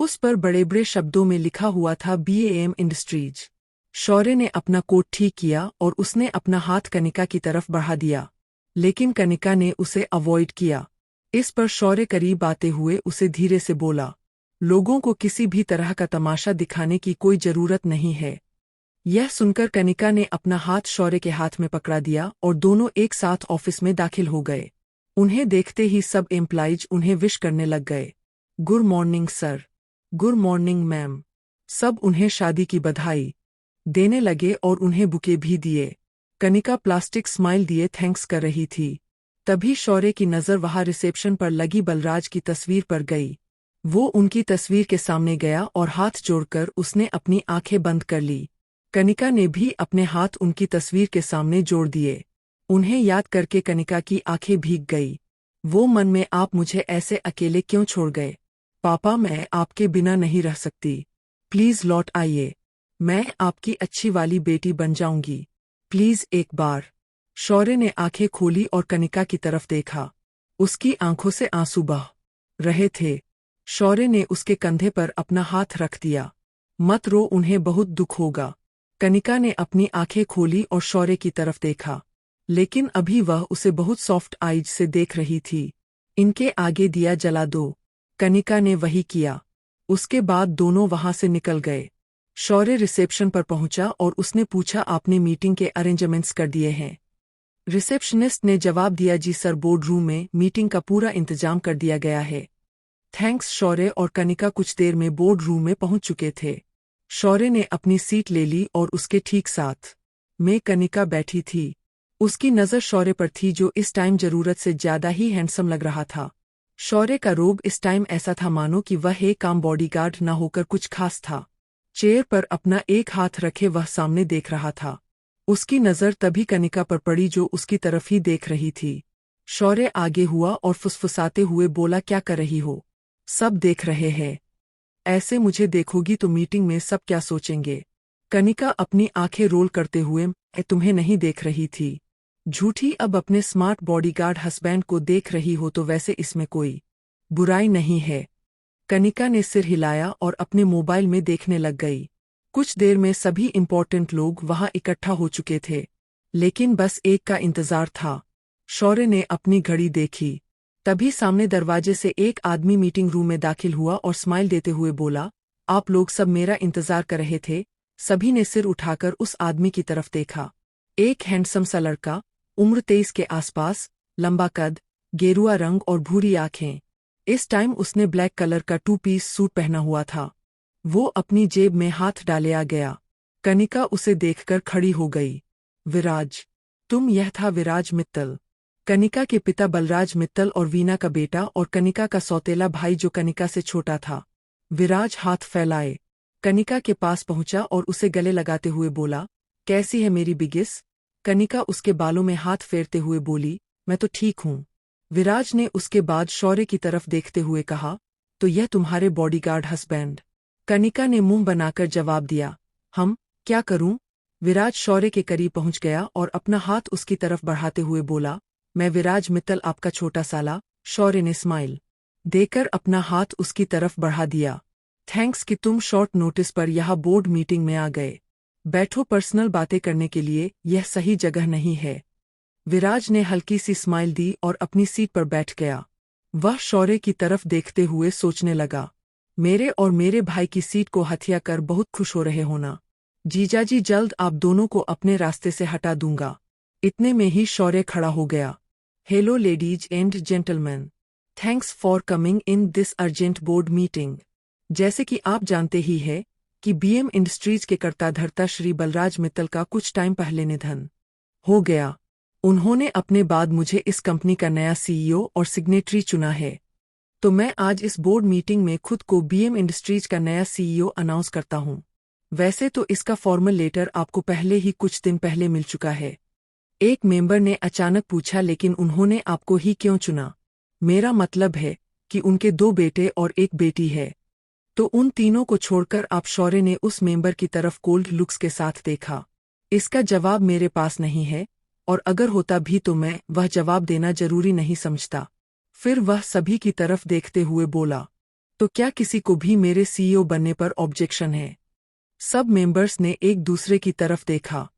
उस पर बड़े बड़े शब्दों में लिखा हुआ था बीएम इंडस्ट्रीज। शौर्य ने अपना कोट ठीक किया और उसने अपना हाथ कनिका की तरफ बढ़ा दिया, लेकिन कनिका ने उसे अवॉइड किया। इस पर शौर्य करीब आते हुए उसे धीरे से बोला, लोगों को किसी भी तरह का तमाशा दिखाने की कोई जरूरत नहीं है। यह सुनकर कनिका ने अपना हाथ शौर्य के हाथ में पकड़ा दिया और दोनों एक साथ ऑफिस में दाखिल हो गए। उन्हें देखते ही सब एम्प्लॉइज उन्हें विश करने लग गए। Good morning sir, good morning ma'am. सब उन्हें शादी की बधाई देने लगे और उन्हें बुके भी दिए। कनिका प्लास्टिक स्माइल दिए थैंक्स कर रही थी। तभी शौर्य की नज़र वहां रिसेप्शन पर लगी बलराज की तस्वीर पर गई। वो उनकी तस्वीर के सामने गया और हाथ जोड़कर उसने अपनी आंखें बंद कर ली। कनिका ने भी अपने हाथ उनकी तस्वीर के सामने जोड़ दिए। उन्हें याद करके कनिका की आंखें भीग गई। वो मन में, आप मुझे ऐसे अकेले क्यों छोड़ गए? पापा, मैं आपके बिना नहीं रह सकती। प्लीज लौट आइए। मैं आपकी अच्छी वाली बेटी बन जाऊंगी। प्लीज एक बार शौर्य ने आंखें खोली और कनिका की तरफ देखा। उसकी आंखों से आंसू बह रहे थे। शौर्य ने उसके कंधे पर अपना हाथ रख दिया। मत रो, उन्हें बहुत दुख होगा। कनिका ने अपनी आंखें खोली और शौर्य की तरफ देखा, लेकिन अभी वह उसे बहुत सॉफ्ट आइज से देख रही थी। इनके आगे दिया जला दो। कनिका ने वही किया। उसके बाद दोनों वहां से निकल गए। शौर्य रिसेप्शन पर पहुंचा और उसने पूछा, आपने मीटिंग के अरेंजमेंट्स कर दिए हैं? रिसेप्शनिस्ट ने जवाब दिया, जी सर, बोर्ड रूम में मीटिंग का पूरा इंतजाम कर दिया गया है। थैंक्स। शौर्य और कनिका कुछ देर में बोर्ड रूम में पहुंच चुके थे। शौर्य ने अपनी सीट ले ली और उसके ठीक साथ में कनिका बैठी थी। उसकी नज़र शौर्य पर थी, जो इस टाइम जरूरत से ज्यादा ही हैंडसम लग रहा था। शौर्य का रोब इस टाइम ऐसा था मानो कि वह एक काम बॉडीगार्ड न होकर कुछ खास था। चेयर पर अपना एक हाथ रखे वह सामने देख रहा था। उसकी नज़र तभी कनिका पर पड़ी, जो उसकी तरफ ही देख रही थी। शौर्य आगे हुआ और फुसफुसाते हुए बोला, क्या कर रही हो? सब देख रहे हैं। ऐसे मुझे देखोगी तो मीटिंग में सब क्या सोचेंगे? कनिका अपनी आंखें रोल करते हुए, मैं तुम्हें नहीं देख रही थी। झूठी, अब अपने स्मार्ट बॉडीगार्ड हस्बैंड को देख रही हो तो वैसे इसमें कोई बुराई नहीं है। कनिका ने सिर हिलाया और अपने मोबाइल में देखने लग गई। कुछ देर में सभी इम्पोर्टेंट लोग वहां इकट्ठा हो चुके थे, लेकिन बस एक का इंतजार था। शौर्य ने अपनी घड़ी देखी। तभी सामने दरवाजे से एक आदमी मीटिंग रूम में दाखिल हुआ और स्माइल देते हुए बोला, आप लोग सब मेरा इंतजार कर रहे थे? सभी ने सिर उठाकर उस आदमी की तरफ देखा। एक हैंडसम सा लड़का, उम्र 23 के आसपास, लंबा कद, गेरुआ रंग और भूरी आंखें। इस टाइम उसने ब्लैक कलर का 2 पीस सूट पहना हुआ था। वो अपनी जेब में हाथ डाले आ गया। कनिका उसे देखकर खड़ी हो गई। विराज, तुम? यह था विराज मित्तल, कनिका के पिता बलराज मित्तल और वीना का बेटा और कनिका का सौतेला भाई जो कनिका से छोटा था। विराज हाथ फैलाए कनिका के पास पहुंचा और उसे गले लगाते हुए बोला, कैसी है मेरी बिगिस? कनिका उसके बालों में हाथ फेरते हुए बोली, मैं तो ठीक हूँ। विराज ने उसके बाद शौर्य की तरफ देखते हुए कहा, तो यह तुम्हारे बॉडीगार्ड हस्बैंड? कनिका ने मुंह बनाकर जवाब दिया, हम क्या करूं? विराज शौर्य के करीब पहुंच गया और अपना हाथ उसकी तरफ बढ़ाते हुए बोला, मैं विराज मित्तल, आपका छोटा साला। शौर्य ने स्माइल देकर अपना हाथ उसकी तरफ बढ़ा दिया। थैंक्स कि तुम शॉर्ट नोटिस पर यहाँ बोर्ड मीटिंग में आ गए। बैठो, पर्सनल बातें करने के लिए यह सही जगह नहीं है। विराज ने हल्की सी स्माइल दी और अपनी सीट पर बैठ गया। वह शौर्य की तरफ देखते हुए सोचने लगा, मेरे और मेरे भाई की सीट को हथिया कर बहुत खुश हो रहे होना। जीजाजी, जल्द आप दोनों को अपने रास्ते से हटा दूंगा। इतने में ही शौर्य खड़ा हो गया। Hello ladies and gentleman, thanks for coming in this urgent board meeting. जैसे कि आप जानते ही है कि बीएम इंडस्ट्रीज के कर्ता धर्ता श्री बलराज मित्तल का कुछ टाइम पहले निधन हो गया। उन्होंने अपने बाद मुझे इस कंपनी का नया सीईओ और सिग्नेटरी चुना है, तो मैं आज इस बोर्ड मीटिंग में खुद को बीएम इंडस्ट्रीज का नया सीईओ अनाउंस करता हूं। वैसे तो इसका फॉर्मल लेटर आपको पहले ही कुछ दिन पहले मिल चुका है। एक मेंबर ने अचानक पूछा, लेकिन उन्होंने आपको ही क्यों चुना? मेरा मतलब है कि उनके 2 बेटे और एक बेटी है, तो उन तीनों को छोड़कर आप? शौर्य ने उस मेंबर की तरफ कोल्ड लुक्स के साथ देखा। इसका जवाब मेरे पास नहीं है, और अगर होता भी तो मैं वह जवाब देना जरूरी नहीं समझता। फिर वह सभी की तरफ देखते हुए बोला, तो क्या किसी को भी मेरे सीईओ बनने पर ऑब्जेक्शन है? सब मेंबर्स ने एक दूसरे की तरफ देखा।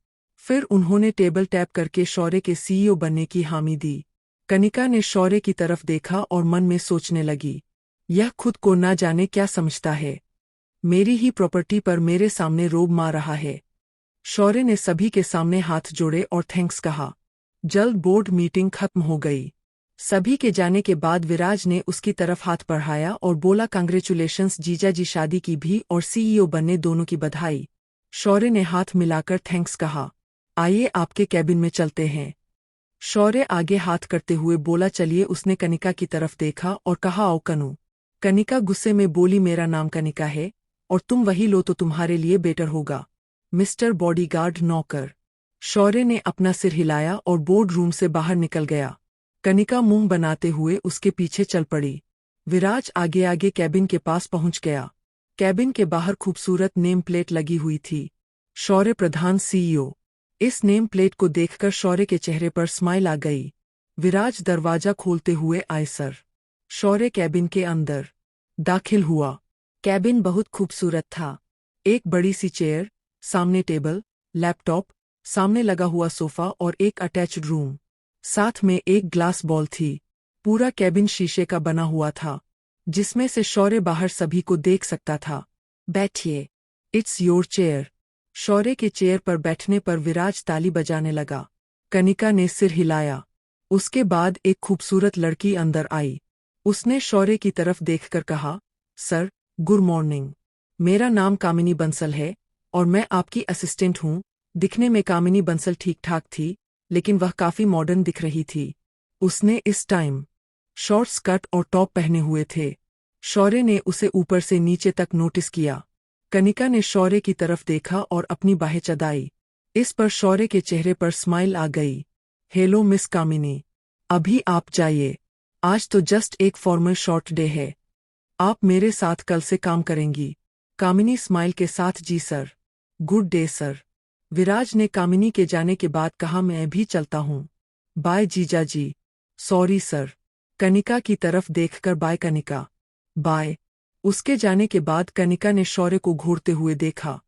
फिर उन्होंने टेबल टैप करके शौर्य के सीईओ बनने की हामी दी। कनिका ने शौर्य की तरफ देखा और मन में सोचने लगी, यह खुद को ना जाने क्या समझता है। मेरी ही प्रॉपर्टी पर मेरे सामने रोब मार रहा है। शौर्य ने सभी के सामने हाथ जोड़े और थैंक्स कहा। जल्द बोर्ड मीटिंग खत्म हो गई। सभी के जाने के बाद विराज ने उसकी तरफ हाथ बढ़ाया और बोला, कांग्रेचुलेशंस जीजाजी, शादी की भी और सीईओ बनने दोनों की बधाई। शौर्य ने हाथ मिलाकर थैंक्स कहा। आइए आपके कैबिन में चलते हैं। शौर्य आगे हाथ करते हुए बोला, चलिए। उसने कनिका की तरफ देखा और कहा, आओ कनु। कनिका गुस्से में बोली, मेरा नाम कनिका है और तुम वही लो तो तुम्हारे लिए बेटर होगा, मिस्टर बॉडीगार्ड नौकर। शौर्य ने अपना सिर हिलाया और बोर्ड रूम से बाहर निकल गया। कनिका मुंह बनाते हुए उसके पीछे चल पड़ी। विराज आगे आगे कैबिन के पास पहुंच गया। कैबिन के बाहर खूबसूरत नेम प्लेट लगी हुई थी, शौर्य प्रधान सीईओ। इस नेम प्लेट को देखकर शौर्य के चेहरे पर स्माइल आ गई। विराज दरवाजा खोलते हुए आए। सर। शौर्य कैबिन के अंदर दाखिल हुआ। कैबिन बहुत खूबसूरत था। एक बड़ी सी चेयर, सामने टेबल, लैपटॉप, सामने लगा हुआ सोफा और एक अटैच्ड रूम। साथ में एक ग्लास बॉल थी। पूरा कैबिन शीशे का बना हुआ था, जिसमें से शौर्य बाहर सभी को देख सकता था। बैठिए। It's your chair. शौर्य के चेयर पर बैठने पर विराज ताली बजाने लगा। कनिका ने सिर हिलाया। उसके बाद एक खूबसूरत लड़की अंदर आई। उसने शौर्य की तरफ देखकर कहा, सर, गुड मॉर्निंग। मेरा नाम कामिनी बंसल है और मैं आपकी असिस्टेंट हूँ। दिखने में कामिनी बंसल ठीक ठाक थी, लेकिन वह काफी मॉडर्न दिख रही थी। उसने इस टाइम शॉर्ट स्कर्ट और टॉप पहने हुए थे। शौर्य ने उसे ऊपर से नीचे तक नोटिस किया। कनिका ने शौर्य की तरफ देखा और अपनी बाहें चदाई। इस पर शौर्य के चेहरे पर स्माइल आ गई। हेलो मिस कामिनी, अभी आप जाइए। आज तो जस्ट एक फॉर्मल शॉर्ट डे है। आप मेरे साथ कल से काम करेंगी। कामिनी स्माइल के साथ जी sir. Good day sir. Viraj ने कामिनी के जाने के बाद कहा, मैं भी चलता हूँ। बाय जीजा जी। Sorry sir. कनिका की तरफ देखकर बाय कनिका। बाय। उसके जाने के बाद कनिका ने शौर्य को घूरते हुए देखा।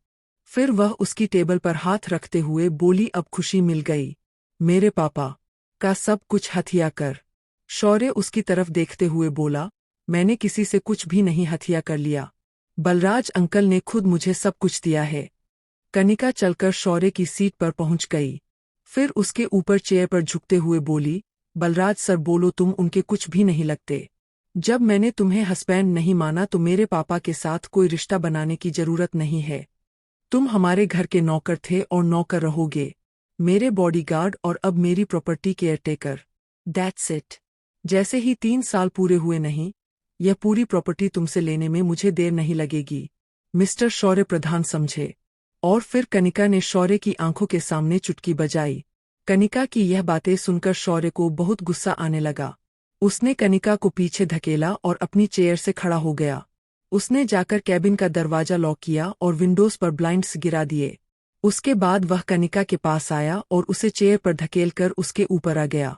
फिर वह उसकी टेबल पर हाथ रखते हुए बोली, अब खुशी मिल गई। मेरे पापा का सब कुछ हथिया कर। शौर्य उसकी तरफ देखते हुए बोला, मैंने किसी से कुछ भी नहीं हथिया कर लिया। बलराज अंकल ने खुद मुझे सब कुछ दिया है। कनिका चलकर शौर्य की सीट पर पहुंच गई। फिर उसके ऊपर चेयर पर झुकते हुए बोली, बलराज सर बोलो, तुम उनके कुछ भी नहीं लगते। जब मैंने तुम्हें हस्बैंड नहीं माना तो मेरे पापा के साथ कोई रिश्ता बनाने की जरूरत नहीं है। तुम हमारे घर के नौकर थे और नौकर रहोगे। मेरे बॉडीगार्ड और अब मेरी प्रॉपर्टी केयरटेकर। That's it. जैसे ही 3 साल पूरे हुए नहीं, यह पूरी प्रॉपर्टी तुमसे लेने में मुझे देर नहीं लगेगी, मिस्टर शौर्य प्रधान, समझे। और फिर कनिका ने शौर्य की आंखों के सामने चुटकी बजाई। कनिका की यह बातें सुनकर शौर्य को बहुत गुस्सा आने लगा। उसने कनिका को पीछे धकेला और अपनी चेयर से खड़ा हो गया। उसने जाकर कैबिन का दरवाजा लॉक किया और विंडोज पर ब्लाइंड्स गिरा दिए। उसके बाद वह कनिका के पास आया और उसे चेयर पर धकेलकर उसके ऊपर आ गया।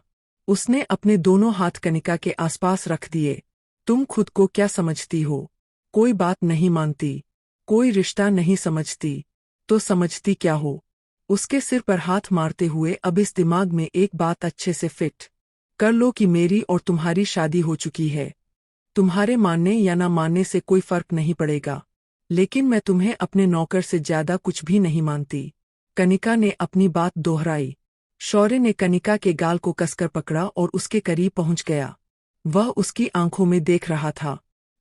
उसने अपने दोनों हाथ कनिका के आसपास रख दिए। तुम खुद को क्या समझती हो? कोई बात नहीं मानती, कोई रिश्ता नहीं समझती, तो समझती क्या हो? उसके सिर पर हाथ मारते हुए, अब इस दिमाग में एक बात अच्छे से फिट कर लो कि मेरी और तुम्हारी शादी हो चुकी है। तुम्हारे मानने या ना मानने से कोई फर्क नहीं पड़ेगा, लेकिन मैं तुम्हें अपने नौकर से ज्यादा कुछ भी नहीं मानती। कनिका ने अपनी बात दोहराई। शौर्य ने कनिका के गाल को कसकर पकड़ा और उसके करीब पहुंच गया। वह उसकी आंखों में देख रहा था।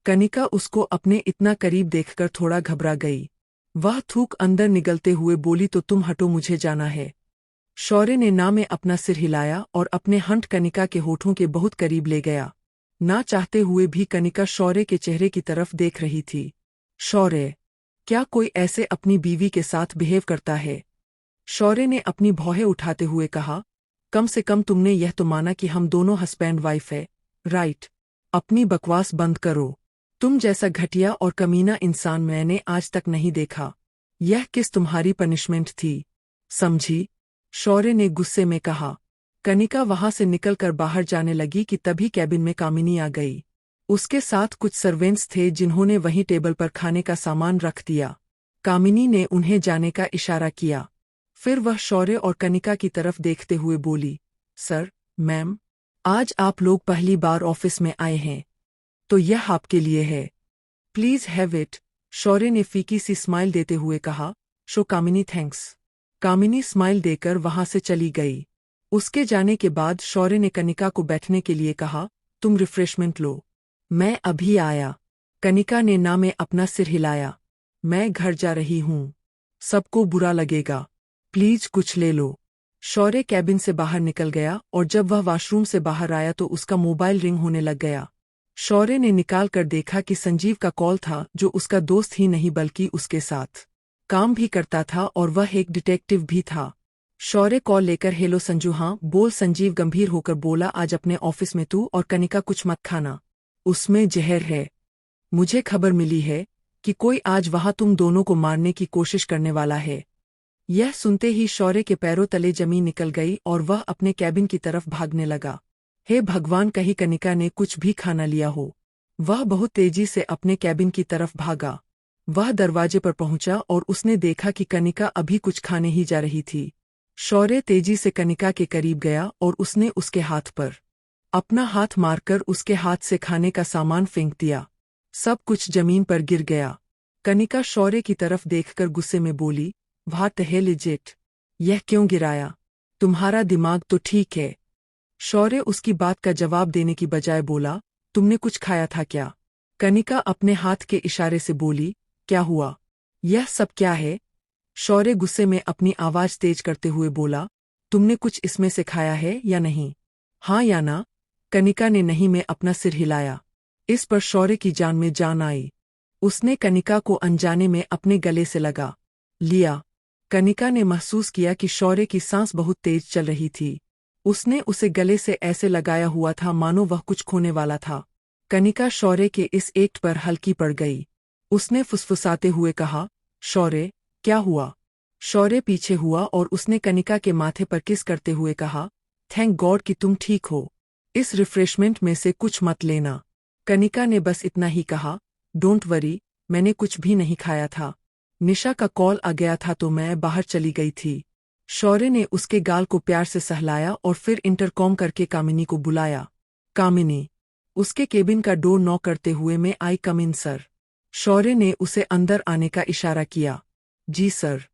कनिका उसको अपने इतना करीब देखकर थोड़ा घबरा गई। वह थूक अंदर निगलते हुए बोली, तो तुम हटो, मुझे जाना है। शौर्य ने ना में अपना सिर हिलाया और अपने हंट कनिका के होठों के बहुत करीब ले गया। ना चाहते हुए भी कनिका शौर्य के चेहरे की तरफ देख रही थी। शौर्य, क्या कोई ऐसे अपनी बीवी के साथ बिहेव करता है? शौर्य ने अपनी भौहें उठाते हुए कहा, कम से कम तुमने यह तो माना कि हम दोनों हस्बैंड वाइफ है, राइट? अपनी बकवास बंद करो। तुम जैसा घटिया और कमीना इंसान मैंने आज तक नहीं देखा। यह किस तुम्हारी पनिशमेंट थी, समझी? शौर्य ने गुस्से में कहा। कनिका वहां से निकलकर बाहर जाने लगी कि तभी कैबिन में कामिनी आ गई। उसके साथ कुछ सर्वेंट्स थे जिन्होंने वहीं टेबल पर खाने का सामान रख दिया। कामिनी ने उन्हें जाने का इशारा किया। फिर वह शौर्य और कनिका की तरफ देखते हुए बोली, सर, मैम, आज आप लोग पहली बार ऑफिस में आए हैं, तो यह आपके लिए है। Please have it. शौर्य ने फीकी सी स्माइल देते हुए कहा। शो कामिनी, थैंक्स। कामिनी स्माइल देकर वहां से चली गई। उसके जाने के बाद शौर्य ने कनिका को बैठने के लिए कहा, तुम रिफ्रेशमेंट लो, मैं अभी आया। कनिका ने ना में अपना सिर हिलाया। मैं घर जा रही हूँ, सबको बुरा लगेगा, प्लीज कुछ ले लो। शौर्य कैबिन से बाहर निकल गया और जब वह वॉशरूम से बाहर आया तो उसका मोबाइल रिंग होने लग गया। शौर्य ने निकाल कर देखा कि संजीव का कॉल था, जो उसका दोस्त ही नहीं बल्कि उसके साथ काम भी करता था और वह एक डिटेक्टिव भी था। शौर्य कॉल लेकर, हेलो संजू, हाँ बोल। संजीव गंभीर होकर बोला, आज अपने ऑफिस में तू और कनिका कुछ मत खाना, उसमें जहर है। मुझे खबर मिली है कि कोई आज वहां तुम दोनों को मारने की कोशिश करने वाला है। यह सुनते ही शौर्य के पैरों तले जमीन निकल गई और वह अपने कैबिन की तरफ भागने लगा। हे भगवान, कहीं कनिका ने कुछ भी खा न लिया हो। वह बहुत तेजी से अपने कैबिन की तरफ भागा। वह दरवाजे पर पहुंचा और उसने देखा कि कनिका अभी कुछ खाने ही जा रही थी। शौर्य तेजी से कनिका के करीब गया और उसने उसके हाथ पर अपना हाथ मारकर उसके हाथ से खाने का सामान फेंक दिया। सब कुछ जमीन पर गिर गया। कनिका शौर्य की तरफ देखकर गुस्से में बोली, what the hell is it? यह क्यों गिराया? तुम्हारा दिमाग तो ठीक है। शौर्य उसकी बात का जवाब देने की बजाय बोला, तुमने कुछ खाया था क्या? कनिका अपने हाथ के इशारे से बोली, क्या हुआ? यह सब क्या है? शौर्य गुस्से में अपनी आवाज तेज करते हुए बोला, तुमने कुछ इसमें से खाया है या नहीं? हाँ या ना? कनिका ने नहीं में अपना सिर हिलाया। इस पर शौर्य की जान में जान आई। उसने कनिका को अनजाने में अपने गले से लगा लिया। कनिका ने महसूस किया कि शौर्य की सांस बहुत तेज चल रही थी। उसने उसे गले से ऐसे लगाया हुआ था मानो वह कुछ खोने वाला था। कनिका शौर्य के इस एक्ट पर हल्की पड़ गई। उसने फुसफुसाते हुए कहा, शौर्य, क्या हुआ? शौर्य पीछे हुआ और उसने कनिका के माथे पर किस करते हुए कहा, थैंक गॉड कि तुम ठीक हो। इस रिफ्रेशमेंट में से कुछ मत लेना। कनिका ने बस इतना ही कहा, डोंट वरी, मैंने कुछ भी नहीं खाया था। निशा का कॉल आ गया था तो मैं बाहर चली गई थी। शौर्य ने उसके गाल को प्यार से सहलाया और फिर इंटरकॉम करके कामिनी को बुलाया। कामिनी, उसके केबिन का डोर नॉक करते हुए मैं आई कम इन सर। शौर्य ने उसे अंदर आने का इशारा किया। जी सर।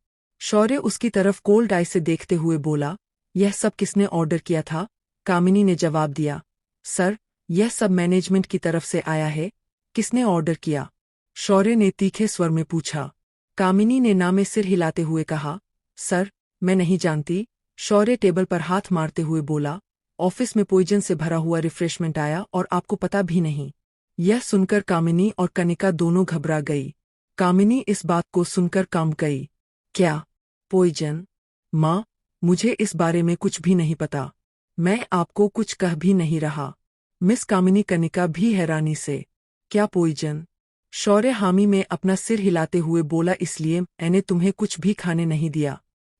शौर्य उसकी तरफ कोल्ड आई से देखते हुए बोला, यह सब किसने ऑर्डर किया था? कामिनी ने जवाब दिया, सर, यह सब मैनेजमेंट की तरफ से आया है। किसने ऑर्डर किया? शौर्य ने तीखे स्वर में पूछा। कामिनी ने ना में सिर हिलाते हुए कहा, सर, मैं नहीं जानती। शौर्य टेबल पर हाथ मारते हुए बोला, ऑफिस में पॉइजन से भरा हुआ रिफ्रेशमेंट आया और आपको पता भी नहीं। यह सुनकर कामिनी और कनिका दोनों घबरा गई। कामिनी इस बात को सुनकर कांप गई। क्या? पॉइजन? माँ, मुझे इस बारे में कुछ भी नहीं पता। मैं आपको कुछ कह भी नहीं रहा। मिस कामिनी। कनिका भी हैरानी से, क्या पॉइजन? शौर्य हामी में अपना सिर हिलाते हुए बोला, इसलिए मैंने तुम्हें कुछ भी खाने नहीं दिया।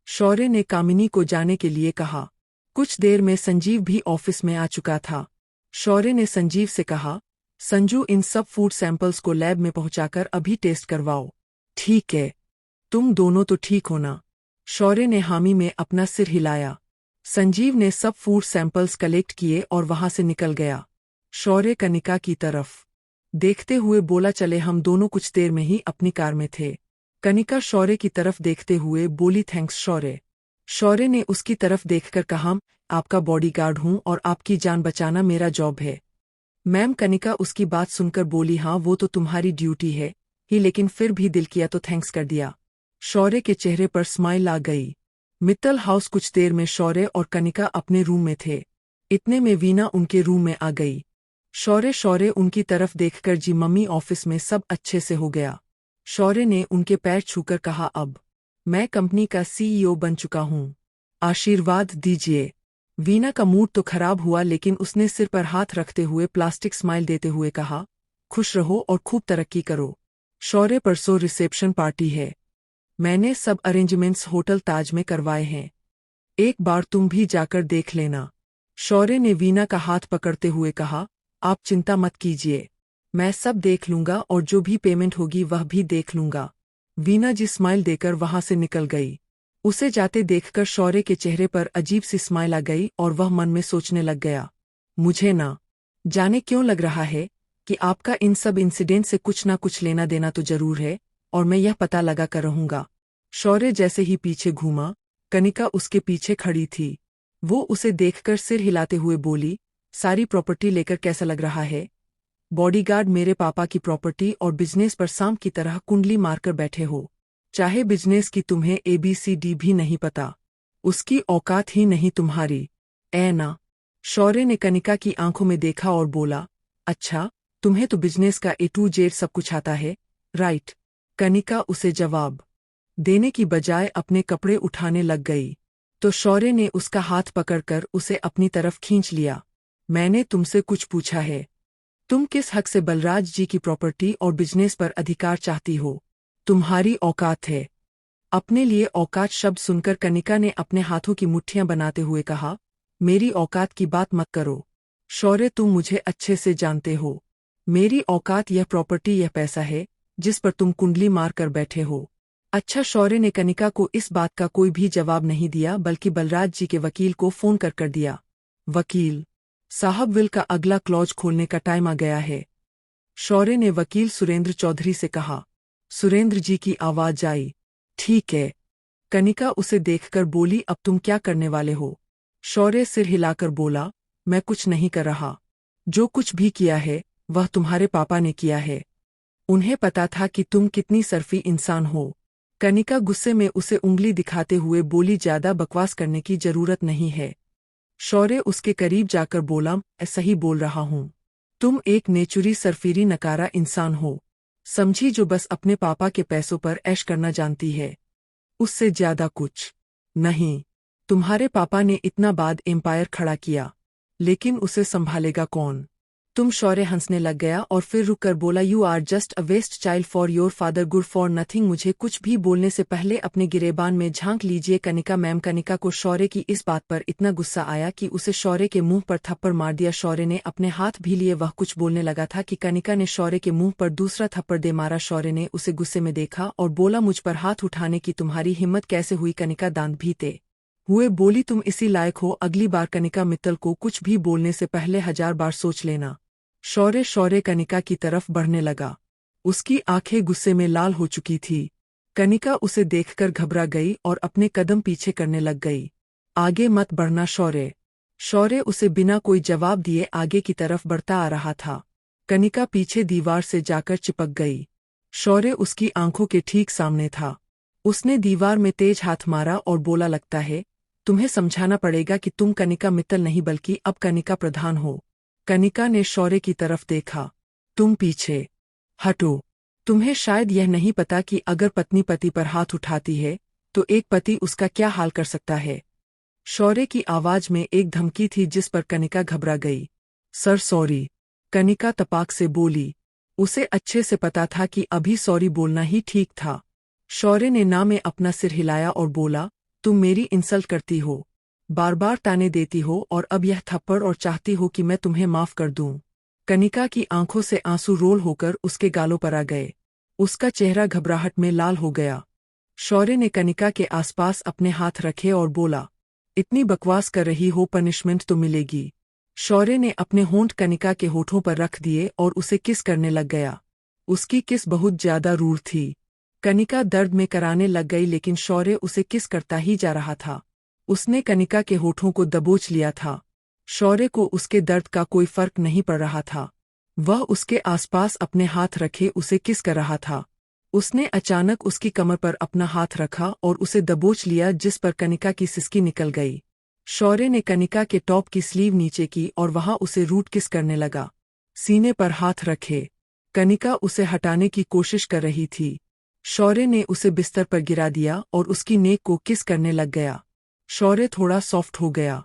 शौर्य ने कामिनी को जाने के लिए कहा। कुछ देर में संजीव भी ऑफिस में आ चुका था। शौर्य ने संजीव से कहा, संजू, इन सब फूड सैंपल्स को लैब में पहुंचाकर अभी टेस्ट करवाओ। ठीक है। तुम दोनों तो ठीक हो ना? शौर्य ने हामी में अपना सिर हिलाया। संजीव ने सब फूड सैंपल्स कलेक्ट किए और वहां से निकल गया। शौर्य कनिका की तरफ देखते हुए बोला, चले हम दोनों कुछ देर में ही अपनी कार में थे। कनिका शौर्य की तरफ देखते हुए बोली, थैंक्स शौर्य। शौर्य ने उसकी तरफ देखकर कहा, आपका बॉडीगार्ड हूं और आपकी जान बचाना मेरा जॉब है। मैम। कनिका उसकी बात सुनकर बोली, हाँ वो तो तुम्हारी ड्यूटी है ही, लेकिन फिर भी दिल किया तो थैंक्स कर दिया। शौर्य के चेहरे पर स्माइल आ गई। मित्तल हाउस। कुछ देर में शौर्य और कनिका अपने रूम में थे। इतने में वीना उनके रूम में आ गई। शौर्य उनकी तरफ देखकर, जी मम्मी, ऑफिस में सब अच्छे से हो गया? शौर्य ने उनके पैर छूकर कहा, अब मैं कंपनी का सीईओ बन चुका हूँ, आशीर्वाद दीजिए। वीना का मूड तो खराब हुआ, लेकिन उसने सिर पर हाथ रखते हुए प्लास्टिक स्माइल देते हुए कहा, खुश रहो और खूब तरक्की करो। शौर्य, परसों रिसेप्शन पार्टी है। मैंने सब अरेंजमेंट्स होटल ताज में करवाए हैं। एक बार तुम भी जाकर देख लेना। शौर्य ने वीना का हाथ पकड़ते हुए कहा, आप चिंता मत कीजिए, मैं सब देख लूंगा और जो भी पेमेंट होगी वह भी देख लूंगा। वीना जी स्माइल देकर वहां से निकल गई। उसे जाते देखकर शौर्य के चेहरे पर अजीब सी स्माइल आ गई और वह मन में सोचने लग गया, मुझे ना जाने क्यों लग रहा है कि आपका इन सब इंसिडेंट से कुछ ना कुछ लेना देना तो जरूर है और मैं यह पता लगा कर रहूंगा। शौर्य जैसे ही पीछे घूमा, कनिका उसके पीछे खड़ी थी। वो उसे देखकर सिर हिलाते हुए बोली, सारी प्रॉपर्टी लेकर कैसा लग रहा है? बॉडीगार्ड मेरे पापा की प्रॉपर्टी और बिजनेस पर सांप की तरह कुंडली मारकर बैठे हो। चाहे बिजनेस की तुम्हें ABCD भी नहीं पता, उसकी औकात ही नहीं तुम्हारी। ऐ ना। शौर्य ने कनिका की आंखों में देखा और बोला, अच्छा, तुम्हें तो बिजनेस का A to Z सब कुछ आता है, राइट? कनिका उसे जवाब देने की बजाय अपने कपड़े उठाने लग गई, तो शौर्य ने उसका हाथ पकड़कर उसे अपनी तरफ खींच लिया। मैंने तुमसे कुछ पूछा है, तुम किस हक से बलराज जी की प्रॉपर्टी और बिजनेस पर अधिकार चाहती हो? तुम्हारी औकात है अपने लिए औकात शब्द सुनकर कनिका ने अपने हाथों की मुट्ठियां बनाते हुए कहा, मेरी औकात की बात मत करो। शौर्य, तुम मुझे अच्छे से जानते हो। मेरी औकात यह प्रॉपर्टी, यह पैसा है जिस पर तुम कुंडली मार कर बैठे हो। अच्छा। शौर्य ने कनिका को इस बात का कोई भी जवाब नहीं दिया, बल्कि बलराज जी के वकील को फोन कर दिया। वकील साहब, विल का अगला क्लॉज खोलने का टाइम आ गया है। शौर्य ने वकील सुरेंद्र चौधरी से कहा। सुरेंद्र जी की आवाज आई। ठीक है। कनिका उसे देखकर बोली, अब तुम क्या करने वाले हो? शौर्य सिर हिलाकर बोला, मैं कुछ नहीं कर रहा। जो कुछ भी किया है वह तुम्हारे पापा ने किया है। उन्हें पता था कि तुम कितनी सरफी इंसान हो। कनिका गुस्से में उसे उंगली दिखाते हुए बोली, ज्यादा बकवास करने की जरूरत नहीं है। शौर्य उसके करीब जाकर बोला, मैं सही बोल रहा हूँ। तुम एक नेचुरी सरफीरी नकारा इंसान हो, समझी, जो बस अपने पापा के पैसों पर ऐश करना जानती है, उससे ज्यादा कुछ नहीं। तुम्हारे पापा ने इतना बाद एम्पायर खड़ा किया, लेकिन उसे संभालेगा कौन? तुम। शौर्य हंसने लग गया और फिर रुककर बोला, you are just a waste child for your father, good for nothing. मुझे कुछ भी बोलने से पहले अपने गिरेबान में झांक लीजिए कनिका मैम। कनिका को शौर्य की इस बात पर इतना गुस्सा आया कि उसे शौर्य के मुंह पर थप्पड़ मार दिया। शौर्य ने अपने हाथ भी लिए, वह कुछ बोलने लगा था कि कनिका ने शौर्य के मुंह पर दूसरा थप्पड़ दे मारा। शौर्य ने उसे गुस्से में देखा और बोला, मुझ पर हाथ उठाने की तुम्हारी हिम्मत कैसे हुई? कनिका दांत भीते हुए बोली, तुम इसी लायक हो। अगली बार कनिका मित्तल को कुछ भी बोलने से पहले 1000 बार सोच लेना। शौर्य कनिका की तरफ बढ़ने लगा। उसकी आंखें गुस्से में लाल हो चुकी थी। कनिका उसे देखकर घबरा गई और अपने कदम पीछे करने लग गई। आगे मत बढ़ना शौर्य। शौर्य उसे बिना कोई जवाब दिए आगे की तरफ बढ़ता आ रहा था। कनिका पीछे दीवार से जाकर चिपक गई। शौर्य उसकी आंखों के ठीक सामने था। उसने दीवार में तेज हाथ मारा और बोला, लगता है तुम्हें समझाना पड़ेगा कि तुम कनिका मित्तल नहीं बल्कि अब कनिका प्रधान हो। कनिका ने शौर्य की तरफ देखा। तुम पीछे हटो। तुम्हें शायद यह नहीं पता कि अगर पत्नी पति पर हाथ उठाती है तो एक पति उसका क्या हाल कर सकता है। शौर्य की आवाज में एक धमकी थी जिस पर कनिका घबरा गई। सर सॉरी, कनिका तपाक से बोली। उसे अच्छे से पता था कि अभी सॉरी बोलना ही ठीक था। शौर्य ने ना में अपना सिर हिलाया और बोला, तुम मेरी इंसल्ट करती हो, बार बार ताने देती हो और अब यह थप्पड़ और चाहती हो कि मैं तुम्हें माफ कर दूं। कनिका की आंखों से आंसू रोल होकर उसके गालों पर आ गए। उसका चेहरा घबराहट में लाल हो गया। शौर्य ने कनिका के आसपास अपने हाथ रखे और बोला, इतनी बकवास कर रही हो, पनिशमेंट तो मिलेगी। शौर्य ने अपने होंठ कनिका के होठों पर रख दिए और उसे किस करने लग गया। उसकी किस बहुत ज्यादा रूढ़ थी। कनिका दर्द में कराने लग गई, लेकिन शौर्य उसे किस करता ही जा रहा था। उसने कनिका के होठों को दबोच लिया था। शौर्य को उसके दर्द का कोई फर्क नहीं पड़ रहा था। वह उसके आसपास अपने हाथ रखे उसे किस कर रहा था। उसने अचानक उसकी कमर पर अपना हाथ रखा और उसे दबोच लिया, जिस पर कनिका की सिसकी निकल गई। शौर्य ने कनिका के टॉप की स्लीव नीचे की और वहां उसे रूट किस करने लगा। सीने पर हाथ रखे कनिका उसे हटाने की कोशिश कर रही थी। शौर्य ने उसे बिस्तर पर गिरा दिया और उसकी नेक को किस करने लग गया। शौर्य थोड़ा सॉफ्ट हो गया।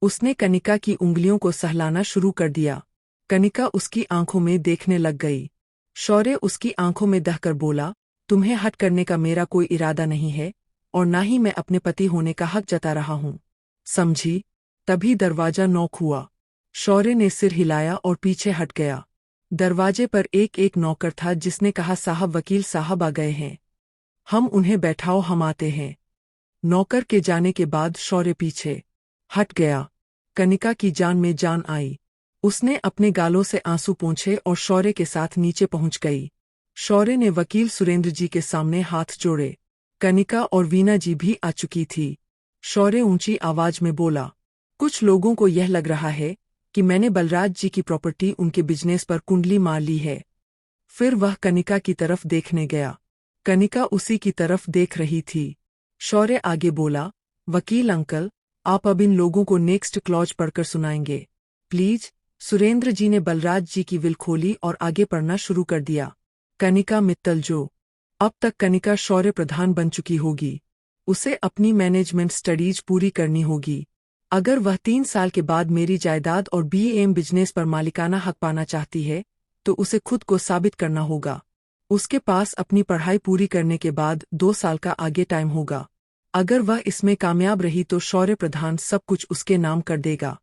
उसने कनिका की उंगलियों को सहलाना शुरू कर दिया। कनिका उसकी आंखों में देखने लग गई। शौर्य उसकी आंखों में दहकर बोला, तुम्हें हट करने का मेरा कोई इरादा नहीं है और ना ही मैं अपने पति होने का हक जता रहा हूँ, समझी। तभी दरवाजा नॉक हुआ। शौर्य ने सिर हिलाया और पीछे हट गया। दरवाजे पर एक एक नौकर था जिसने कहा, साहब, वकील साहब आ गए हैं, हम उन्हें बैठाओ, हम आते हैं। नौकर के जाने के बाद शौर्य पीछे हट गया। कनिका की जान में जान आई। उसने अपने गालों से आंसू पोंछे और शौर्य के साथ नीचे पहुंच गई। शौर्य ने वकील सुरेंद्र जी के सामने हाथ जोड़े। कनिका और वीना जी भी आ चुकी थी। शौर्य ऊंची आवाज में बोला, कुछ लोगों को यह लग रहा है कि मैंने बलराज जी की प्रॉपर्टी, उनके बिजनेस पर कुंडली मार ली है। फिर वह कनिका की तरफ देखने गया। कनिका उसी की तरफ देख रही थी। शौर्य आगे बोला, वकील अंकल, आप अब इन लोगों को नेक्स्ट क्लॉज पढ़कर सुनाएंगे प्लीज। सुरेंद्र जी ने बलराज जी की विल खोली और आगे पढ़ना शुरू कर दिया। कनिका मित्तल, जो अब तक कनिका शौर्य प्रधान बन चुकी होगी, उसे अपनी मैनेजमेंट स्टडीज पूरी करनी होगी। अगर वह 3 साल के बाद मेरी जायदाद और बीएम बिजनेस पर मालिकाना हक पाना चाहती है तो उसे खुद को साबित करना होगा। उसके पास अपनी पढ़ाई पूरी करने के बाद 2 साल का आगे टाइम होगा। अगर वह इसमें कामयाब रही तो शौर्य प्रधान सब कुछ उसके नाम कर देगा,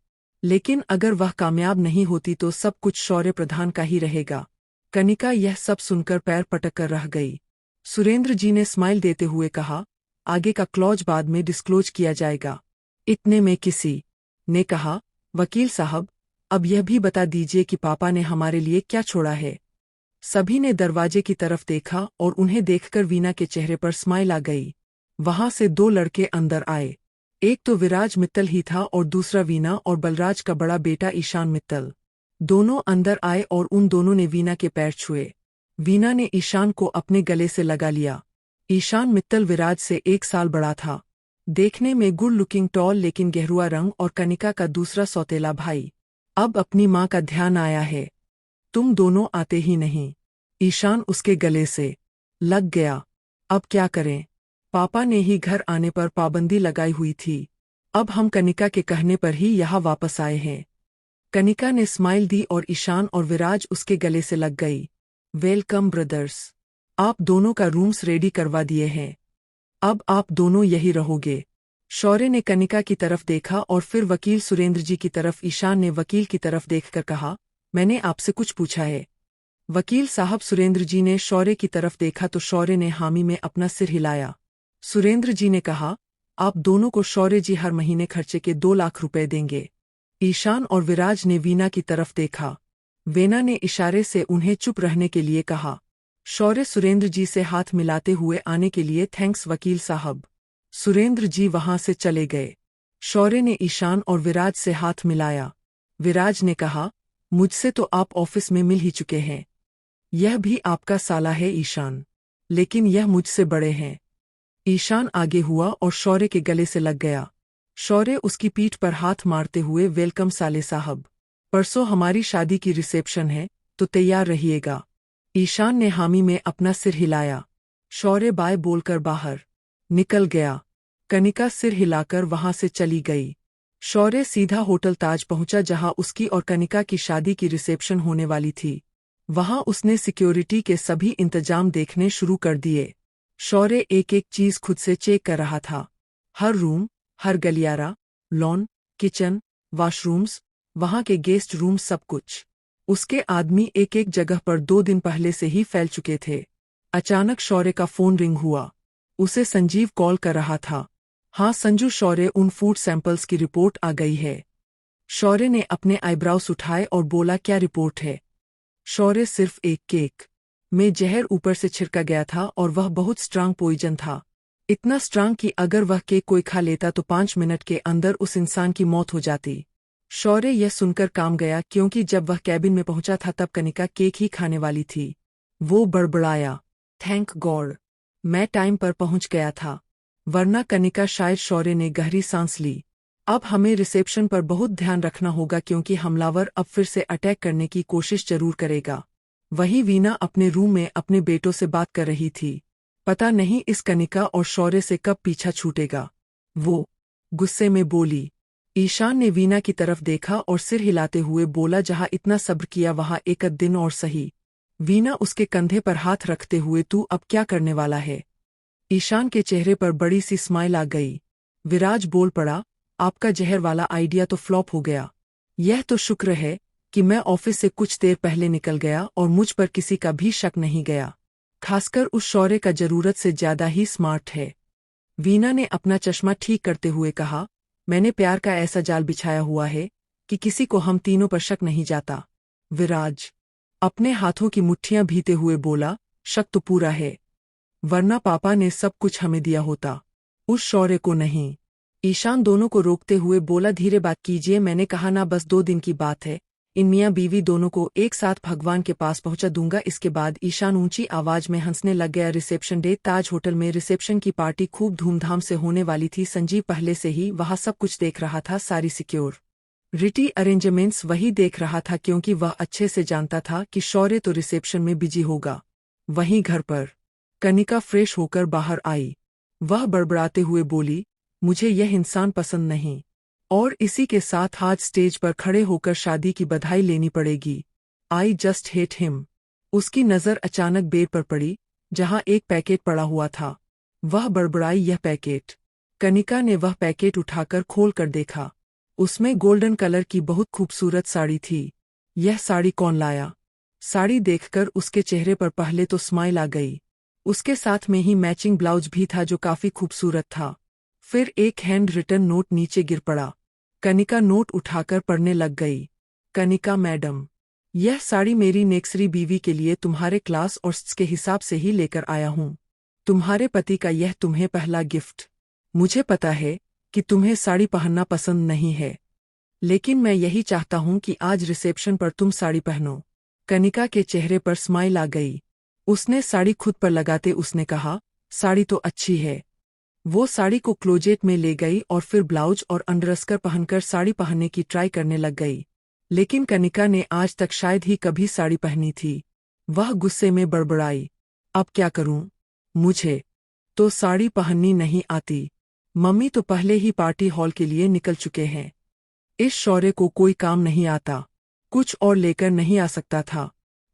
लेकिन अगर वह कामयाब नहीं होती तो सब कुछ शौर्य प्रधान का ही रहेगा। कनिका यह सब सुनकर पैर पटक कर रह गई। सुरेंद्र जी ने स्माइल देते हुए कहा, आगे का क्लॉज बाद में डिस्क्लोज किया जाएगा। इतने में किसी ने कहा, वकील साहब, अब यह भी बता दीजिए कि पापा ने हमारे लिए क्या छोड़ा है। सभी ने दरवाजे की तरफ देखा और उन्हें देखकर वीना के चेहरे पर स्माइल आ गई। वहां से 2 लड़के अंदर आए। एक तो विराज मित्तल ही था और दूसरा वीना और बलराज का बड़ा बेटा ईशान मित्तल। दोनों अंदर आए और उन दोनों ने वीना के पैर छुए। वीना ने ईशान को अपने गले से लगा लिया। ईशान मित्तल विराज से 1 साल बड़ा था, देखने में गुड लुकिंग टॉल लेकिन गेरुआ रंग, और कनिका का दूसरा सौतेला भाई। अब अपनी माँ का ध्यान आया है। तुम दोनों आते ही नहीं। ईशान उसके गले से लग गया। अब क्या करें? पापा ने ही घर आने पर पाबंदी लगाई हुई थी। अब हम कनिका के कहने पर ही यहाँ वापस आए हैं। कनिका ने स्माइल दी और ईशान और विराज उसके गले से लग गई। वेलकम ब्रदर्स, आप दोनों का रूम्स रेडी करवा दिए हैं। अब आप दोनों यही रहोगे। शौर्य ने कनिका की तरफ देखा और फिर वकील सुरेंद्र जी की तरफ। ईशान ने वकील की तरफ देखकर कहा, मैंने आपसे कुछ पूछा है। वकील साहब, सुरेंद्र जी ने शौर्य की तरफ देखा तो शौर्य ने हामी में अपना सिर हिलाया। सुरेंद्र जी ने कहा, आप दोनों को शौर्य जी हर महीने खर्चे के 2 लाख रुपए देंगे। ईशान और विराज ने वीना की तरफ देखा। वीना ने इशारे से उन्हें चुप रहने के लिए कहा। शौर्य सुरेंद्र जी से हाथ मिलाते हुए आने के लिए थैंक्स वकील साहब। सुरेंद्र जी वहां से चले गए। शौर्य ने ईशान और विराज से हाथ मिलाया। विराज ने कहा, मुझसे तो आप ऑफिस में मिल ही चुके हैं। यह भी आपका साला है ईशान, लेकिन यह मुझसे बड़े हैं। ईशान आगे हुआ और शौर्य के गले से लग गया। शौर्य उसकी पीठ पर हाथ मारते हुए, वेलकम साले साहब, परसों हमारी शादी की रिसेप्शन है तो तैयार रहिएगा। ईशान ने हामी में अपना सिर हिलाया। शौर्य बाय बोलकर बाहर निकल गया। कनिका सिर हिलाकर वहां से चली गई। शौर्य सीधा होटल ताज पहुंचा जहां उसकी और कनिका की शादी की रिसेप्शन होने वाली थी। वहां उसने सिक्योरिटी के सभी इंतजाम देखने शुरू कर दिए। शौर्य एक एक चीज खुद से चेक कर रहा था। हर रूम, हर गलियारा, लॉन, किचन, वॉशरूम्स, वहां के गेस्ट रूम, सब कुछ। उसके आदमी एक एक जगह पर 2 दिन पहले से ही फैल चुके थे। अचानक शौर्य का फोन रिंग हुआ। उसे संजीव कॉल कर रहा था। हाँ संजू, शौर्य, उन फूड सैंपल्स की रिपोर्ट आ गई है। शौर्य ने अपने आईब्राउस उठाए और बोला, क्या रिपोर्ट है? शौर्य, सिर्फ एक केक में जहर ऊपर से छिड़का गया था और वह बहुत स्ट्रांग पॉइजन था। इतना स्ट्रांग कि अगर वह केक कोई खा लेता तो 5 मिनट के अंदर उस इंसान की मौत हो जाती। शौर्य यह सुनकर काम गया, क्योंकि जब वह कैबिन में पहुंचा था तब कनिका केक ही खाने वाली थी। वो बड़बड़ाया, थैंक गॉड, मैं टाइम पर पहुंच गया था, वरना कनिका शायद। शौर्य ने गहरी सांस ली। अब हमें रिसेप्शन पर बहुत ध्यान रखना होगा, क्योंकि हमलावर अब फिर से अटैक करने की कोशिश जरूर करेगा। वही वीना अपने रूम में अपने बेटों से बात कर रही थी। पता नहीं इस कनिका और शौर्य से कब पीछा छूटेगा, वो गुस्से में बोली। ईशान ने वीना की तरफ देखा और सिर हिलाते हुए बोला, जहां इतना सब्र किया वहां एक दिन और सही। वीना उसके कंधे पर हाथ रखते हुए, तू अब क्या करने वाला है? ईशान के चेहरे पर बड़ी सी स्माइल आ गई। विराज बोल पड़ा, आपका जहर वाला आइडिया तो फ्लॉप हो गया। यह तो शुक्र है कि मैं ऑफिस से कुछ देर पहले निकल गया और मुझ पर किसी का भी शक नहीं गया, खासकर उस शौर्य का जरूरत से ज्यादा ही स्मार्ट है। वीना ने अपना चश्मा ठीक करते हुए कहा, मैंने प्यार का ऐसा जाल बिछाया हुआ है कि किसी को हम तीनों पर शक नहीं जाता। विराज अपने हाथों की मुट्ठियां भीते हुए बोला, शक तो पूरा है, वरना पापा ने सब कुछ हमें दिया होता, उस शौर्य को नहीं। ईशान दोनों को रोकते हुए बोला, धीरे बात कीजिए, मैंने कहा ना, बस 2 दिन की बात है। इन मियाँ बीवी दोनों को एक साथ भगवान के पास पहुंचा दूंगा। इसके बाद ईशान ऊंची आवाज में हंसने लग गया। रिसेप्शन डे, ताज होटल में रिसेप्शन की पार्टी खूब धूमधाम से होने वाली थी। संजीव पहले से ही वहां सब कुछ देख रहा था, सारी सिक्योर रिटी अरेंजमेंट्स वही देख रहा था, क्योंकि वह अच्छे से जानता था कि शौर्य तो रिसेप्शन में बिजी होगा। वहीं घर पर कनिका फ्रेश होकर बाहर आई। वह बड़बड़ाते हुए बोली, मुझे यह इंसान पसंद नहीं, और इसी के साथ आज स्टेज पर खड़े होकर शादी की बधाई लेनी पड़ेगी। I just hate him. उसकी नज़र अचानक बेड पर पड़ी, जहां एक पैकेट पड़ा हुआ था। वह बड़बड़ाई, यह पैकेट। कनिका ने वह पैकेट उठाकर खोल कर देखा। उसमें गोल्डन कलर की बहुत खूबसूरत साड़ी थी। यह साड़ी कौन लाया? साड़ी देखकर उसके चेहरे पर पहले तो स्माइल आ गई। उसके साथ में ही मैचिंग ब्लाउज भी था जो काफी खूबसूरत था। फिर एक हैंड रिटन नोट नीचे गिर पड़ा। कनिका नोट उठाकर पढ़ने लग गई। कनिका मैडम, यह साड़ी मेरी नेक्सरी बीवी के लिए तुम्हारे क्लास और के हिसाब से ही लेकर आया हूँ। तुम्हारे पति का यह तुम्हें पहला गिफ्ट। मुझे पता है कि तुम्हें साड़ी पहनना पसंद नहीं है, लेकिन मैं यही चाहता हूँ कि आज रिसेप्शन पर तुम साड़ी पहनो। कनिका के चेहरे पर स्माइल आ गई। उसने साड़ी खुद पर लगाते उसने कहा, साड़ी तो अच्छी है। वो साड़ी को क्लोजेट में ले गई और फिर ब्लाउज और अंडरस्कर पहनकर साड़ी पहनने की ट्राई करने लग गई। लेकिन कनिका ने आज तक शायद ही कभी साड़ी पहनी थी। वह गुस्से में बड़बड़ाई, अब क्या करूं? मुझे तो साड़ी पहननी नहीं आती। मम्मी तो पहले ही पार्टी हॉल के लिए निकल चुके हैं। इस शौर्य को कोई काम नहीं आता, कुछ और लेकर नहीं आ सकता था।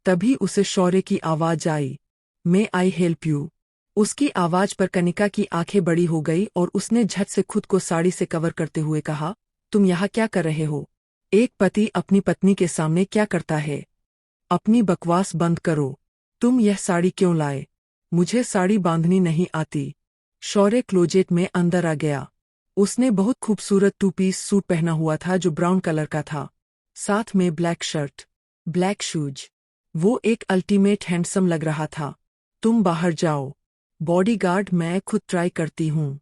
तभी उसे शौर्य की आवाज आई, मे आई हेल्प यू? उसकी आवाज पर कनिका की आंखें बड़ी हो गई और उसने झट से खुद को साड़ी से कवर करते हुए कहा, तुम यहाँ क्या कर रहे हो? एक पति अपनी पत्नी के सामने क्या करता है? अपनी बकवास बंद करो। तुम यह साड़ी क्यों लाए? मुझे साड़ी बांधनी नहीं आती। शौर्य क्लोजेट में अंदर आ गया। उसने बहुत खूबसूरत 2 पीस सूट पहना हुआ था जो ब्राउन कलर का था, साथ में ब्लैक शर्ट, ब्लैक शूज। वो एक अल्टीमेट हैंडसम लग रहा था। तुम बाहर जाओ, बॉडीगार्ड मैं खुद ट्राई करती हूँ।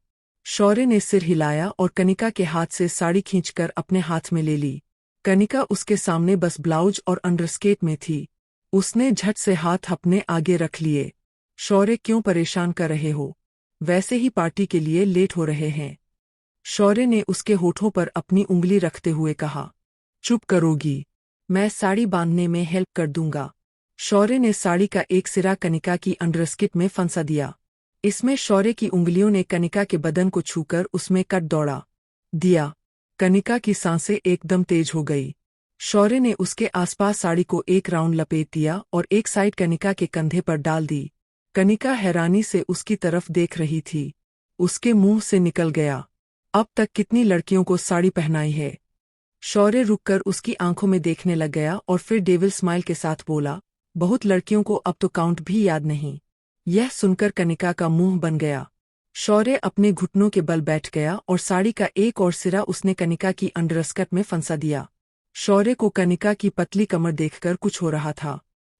शौर्य ने सिर हिलाया और कनिका के हाथ से साड़ी खींचकर अपने हाथ में ले ली। कनिका उसके सामने बस ब्लाउज और अंडरस्केर्ट में थी। उसने झट से हाथ अपने आगे रख लिए। शौर्य, क्यों परेशान कर रहे हो? वैसे ही पार्टी के लिए लेट हो रहे हैं। शौर्य ने उसके होठों पर अपनी उंगली रखते हुए कहा, चुप करोगी? मैं साड़ी बांधने में हेल्प कर दूंगा। शौर्य ने साड़ी का एक सिरा कनिका की अंडरस्किर्ट में फंसा दिया। इसमें शौर्य की उंगलियों ने कनिका के बदन को छूकर उसमें कट दौड़ा दिया। कनिका की सांसें एकदम तेज हो गई। शौर्य ने उसके आसपास साड़ी को एक राउंड लपेट दिया और एक साइड कनिका के कंधे पर डाल दी। कनिका हैरानी से उसकी तरफ देख रही थी। उसके मुंह से निकल गया, अब तक कितनी लड़कियों को साड़ी पहनाई है? शौर्य रुककर उसकी आंखों में देखने लग गया और फिर डेविल स्माइल के साथ बोला, बहुत लड़कियों को अब तो काउंट भी याद नहीं। यह सुनकर कनिका का मुंह बन गया। शौर्य अपने घुटनों के बल बैठ गया और साड़ी का एक और सिरा उसने कनिका की अंडरस्कर्ट में फंसा दिया। शौर्य को कनिका की पतली कमर देखकर कुछ हो रहा था।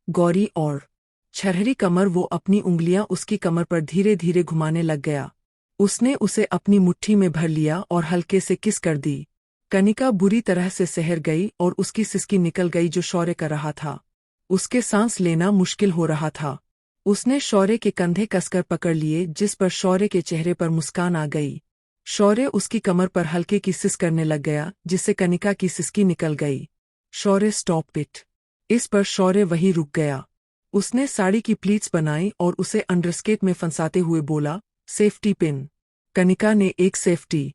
गौरी और छरहरी कमर। वो अपनी उंगलियां उसकी कमर पर धीरे धीरे घुमाने लग गया। उसने उसे अपनी मुट्ठी में भर लिया और हल्के से किस कर दी। कनिका बुरी तरह से सहर गई और उसकी सिसकी निकल गई जो शौर्य कर रहा था। उसके सांस लेना मुश्किल हो रहा था। उसने शौर्य के कंधे कसकर पकड़ लिए, जिस पर शौर्य के चेहरे पर मुस्कान आ गई। शौर्य उसकी कमर पर हल्के की सिस करने लग गया, जिससे कनिका की सिसकी निकल गई। शौर्य, स्टॉप इट। इस पर शौर्य वहीं रुक गया। उसने साड़ी की प्लीट्स बनाई और उसे अंडरस्केर्ट में फंसाते हुए बोला, सेफ्टी पिन। कनिका ने एक सेफ्टी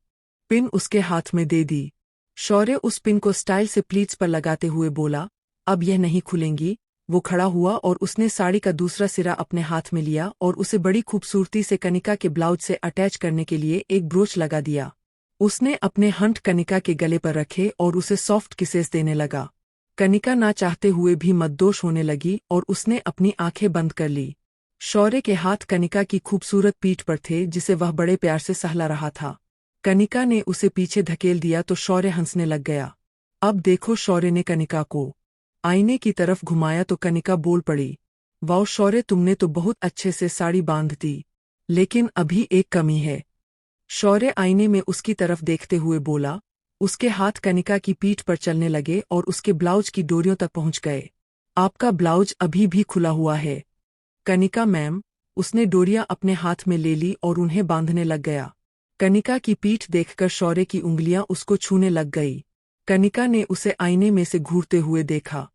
पिन उसके हाथ में दे दी। शौर्य उस पिन को स्टाइल से प्लीट्स पर लगाते हुए बोला, अब यह नहीं खुलेंगी। वो खड़ा हुआ और उसने साड़ी का दूसरा सिरा अपने हाथ में लिया और उसे बड़ी खूबसूरती से कनिका के ब्लाउज से अटैच करने के लिए एक ब्रोच लगा दिया। उसने अपने हंट कनिका के गले पर रखे और उसे सॉफ्ट किसेस देने लगा। कनिका ना चाहते हुए भी मद्दोश होने लगी और उसने अपनी आंखें बंद कर ली। शौर्य के हाथ कनिका की खूबसूरत पीठ पर थे, जिसे वह बड़े प्यार से सहला रहा था। कनिका ने उसे पीछे धकेल दिया तो शौर्य हंसने लग गया। अब देखो, शौर्य ने कनिका को आईने की तरफ घुमाया तो कनिका बोल पड़ी, वाओ शौर्य, तुमने तो बहुत अच्छे से साड़ी बांध दी, लेकिन अभी एक कमी है। शौर्य आईने में उसकी तरफ देखते हुए बोला। उसके हाथ कनिका की पीठ पर चलने लगे और उसके ब्लाउज की डोरियों तक पहुंच गए। आपका ब्लाउज अभी भी खुला हुआ है। कनिका मैम। उसने डोरियां अपने हाथ में ले ली और उन्हें बांधने लग गया। कनिका की पीठ देखकर शौर्य की उंगलियां उसको छूने लग गई। कनिका ने उसे आईने में से घूरते हुए देखा।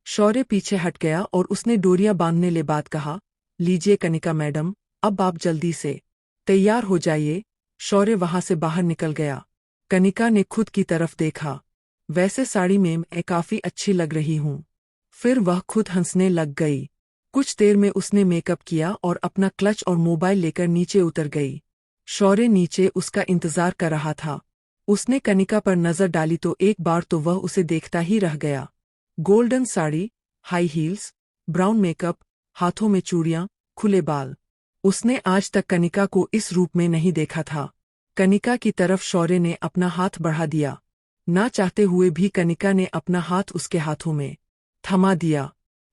शौर्य पीछे हट गया और उसने डोरियां बांधने ले बाद कहा, लीजिए कनिका मैडम, अब आप जल्दी से तैयार हो जाइए। शौर्य वहां से बाहर निकल गया। कनिका ने खुद की तरफ देखा। वैसे साड़ी में मैं काफी अच्छी लग रही हूं। फिर वह खुद हंसने लग गई। कुछ देर में उसने मेकअप किया और अपना क्लच और मोबाइल लेकर नीचे उतर गई। शौर्य नीचे उसका इंतजार कर रहा था। उसने कनिका पर नजर डाली तो एक बार तो वह उसे देखता ही रह गया। Golden sari, high heels, brown makeup, हाथों में चूड़ियां, खुले बाल। उसने आज तक कनिका को इस रूप में नहीं देखा था। कनिका की तरफ शौर्य ने अपना हाथ बढ़ा दिया। ना चाहते हुए भी कनिका ने अपना हाथ उसके हाथों में थमा दिया,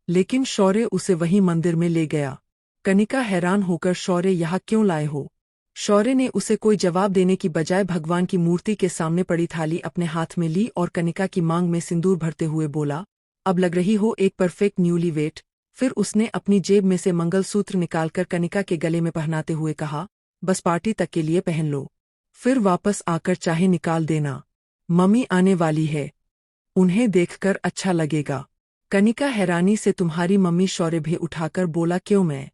लेकिन शौर्य उसे वहीं मंदिर में ले गया। कनिका हैरान होकर, शौर्य यहाँ क्यों लाए हो? शौर्य ने उसे कोई जवाब देने की बजाय भगवान की मूर्ति के सामने पड़ी थाली अपने हाथ में ली और कनिका की मांग में सिंदूर भरते हुए बोला, अब लग रही हो एक परफेक्ट न्यूलीवेड। फिर उसने अपनी जेब में से मंगलसूत्र निकालकर कनिका के गले में पहनाते हुए कहा, बस पार्टी तक के लिए पहन लो, फिर वापस आकर चाहे निकाल देना। मम्मी आने वाली है, उन्हें देखकर अच्छा लगेगा। कनिका हैरानी से, तुम्हारी मम्मी? शौर्य भी उठाकर बोला, क्यों, मैं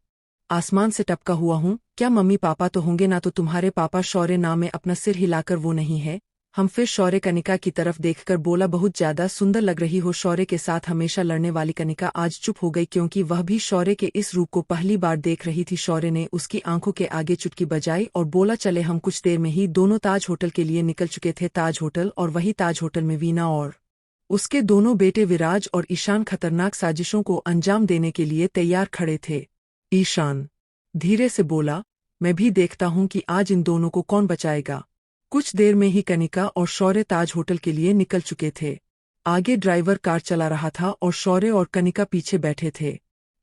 आसमान से टपका हुआ हूँ क्या? मम्मी पापा तो होंगे ना? तो तुम्हारे पापा? शौर्य नाम में अपना सिर हिलाकर, वो नहीं है हम। फिर शौर्य कनिका की तरफ देखकर बोला, बहुत ज्यादा सुंदर लग रही हो। शौर्य के साथ हमेशा लड़ने वाली कनिका आज चुप हो गई, क्योंकि वह भी शौर्य के इस रूप को पहली बार देख रही थी। शौर्य ने उसकी आंखों के आगे चुटकी बजाई और बोला, चले हम। कुछ देर में ही दोनों ताज होटल के लिए निकल चुके थे। ताज होटल, और वही ताज होटल में वीना और उसके दोनों बेटे विराज और ईशान खतरनाक साजिशों को अंजाम देने के लिए तैयार खड़े थे। ईशान धीरे से बोला, मैं भी देखता हूं कि आज इन दोनों को कौन बचाएगा। कुछ देर में ही कनिका और शौर्य ताज होटल के लिए निकल चुके थे। आगे ड्राइवर कार चला रहा था और शौर्य और कनिका पीछे बैठे थे।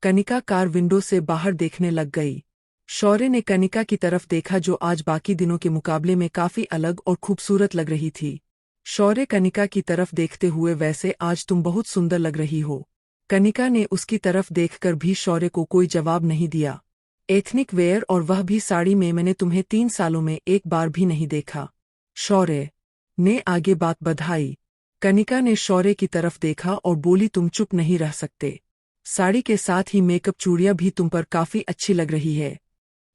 कनिका कार विंडो से बाहर देखने लग गई। शौर्य ने कनिका की तरफ देखा, जो आज बाकी दिनों के मुकाबले में काफी अलग और खूबसूरत लग रही थी। शौर्य कनिका की तरफ देखते हुए, वैसे आज तुम बहुत सुंदर लग रही हो। कनिका ने उसकी तरफ देखकर भी शौर्य को कोई जवाब नहीं दिया। एथनिक वेयर, और वह भी साड़ी में, मैंने तुम्हें 3 सालों में एक बार भी नहीं देखा। शौर्य ने आगे बात बढ़ाई। कनिका ने शौर्य की तरफ देखा और बोली, तुम चुप नहीं रह सकते। साड़ी के साथ ही मेकअप, चूड़ियां भी तुम पर काफी अच्छी लग रही है।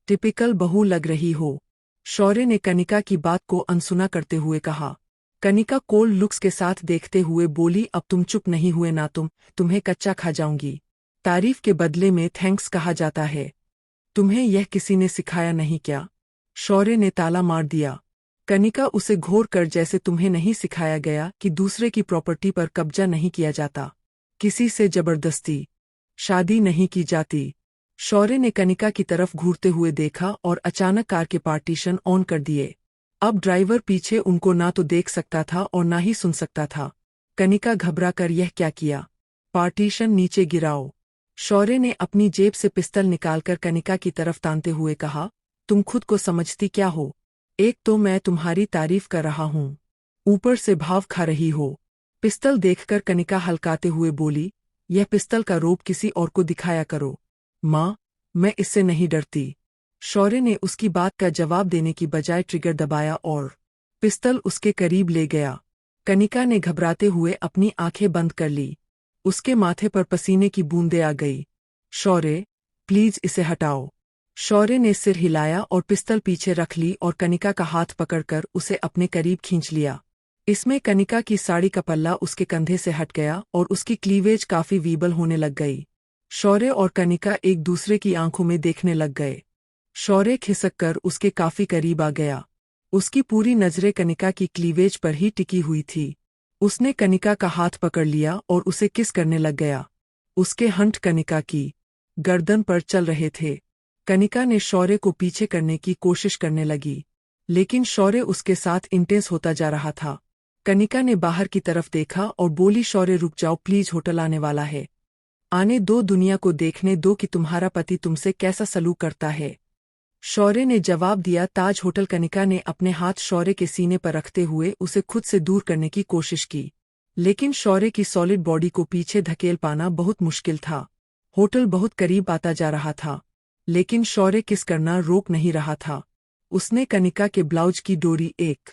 टिपिकल बहू लग रही हो। शौर्य ने कनिका की बात को अनसुना करते हुए कहा। कनिका कोल्ड लुक्स के साथ देखते हुए बोली, अब तुम चुप नहीं हुए ना? तुम्हें कच्चा खा जाऊंगी। तारीफ के बदले में थैंक्स कहा जाता है। तुम्हें यह किसी ने सिखाया नहीं क्या? शौर्य ने ताला मार दिया। कनिका उसे घूर कर, जैसे तुम्हें नहीं सिखाया गया कि दूसरे की प्रॉपर्टी पर कब्जा नहीं किया जाता, किसी से जबरदस्ती शादी नहीं की जाती। शौर्य ने कनिका की तरफ घूरते हुए देखा और अचानक कार के पार्टीशन ऑन कर दिए। अब ड्राइवर पीछे उनको ना तो देख सकता था और ना ही सुन सकता था। कनिका घबरा कर, यह क्या किया? पार्टीशन नीचे गिराओ। शौर्य ने अपनी जेब से पिस्तल निकालकर कनिका की तरफ तानते हुए कहा, तुम खुद को समझती क्या हो? एक तो मैं तुम्हारी तारीफ कर रहा हूँ, ऊपर से भाव खा रही हो। पिस्तल देखकर कनिका हल्काते हुए बोली, यह पिस्तल का रोप किसी और को दिखाया करो। माँ, मैं इससे नहीं डरती। शौर्य ने उसकी बात का जवाब देने की बजाय ट्रिगर दबाया और पिस्तल उसके करीब ले गया। कनिका ने घबराते हुए अपनी आंखें बंद कर ली। उसके माथे पर पसीने की बूंदें आ गई। शौर्य, प्लीज इसे हटाओ। शौर्य ने सिर हिलाया और पिस्तल पीछे रख ली और कनिका का हाथ पकड़कर उसे अपने करीब खींच लिया। इसमें कनिका की साड़ी का पल्ला उसके कंधे से हट गया और उसकी क्लीवेज काफी वीबल होने लग गई। शौर्य और कनिका एक दूसरे की आंखों में देखने लग गए। शौर्य खिसक कर उसके काफी करीब आ गया। उसकी पूरी नजरें कनिका की क्लीवेज पर ही टिकी हुई थी। उसने कनिका का हाथ पकड़ लिया और उसे किस करने लग गया। उसके हंठ कनिका की गर्दन पर चल रहे थे। कनिका ने शौर्य को पीछे करने की कोशिश करने लगी, लेकिन शौर्य उसके साथ इंटेंस होता जा रहा था। कनिका ने बाहर की तरफ देखा और बोली, शौर्य रुक जाओ प्लीज, होटल आने वाला है। आने दो, दुनिया को देखने दो कि तुम्हारा पति तुमसे कैसा सलूक करता है। शौर्य ने जवाब दिया, ताज होटल। कनिका ने अपने हाथ शौर्य के सीने पर रखते हुए उसे खुद से दूर करने की कोशिश की, लेकिन शौर्य की सॉलिड बॉडी को पीछे धकेल पाना बहुत मुश्किल था। होटल बहुत करीब आता जा रहा था, लेकिन शौर्य किस करना रोक नहीं रहा था। उसने कनिका के ब्लाउज की डोरी एक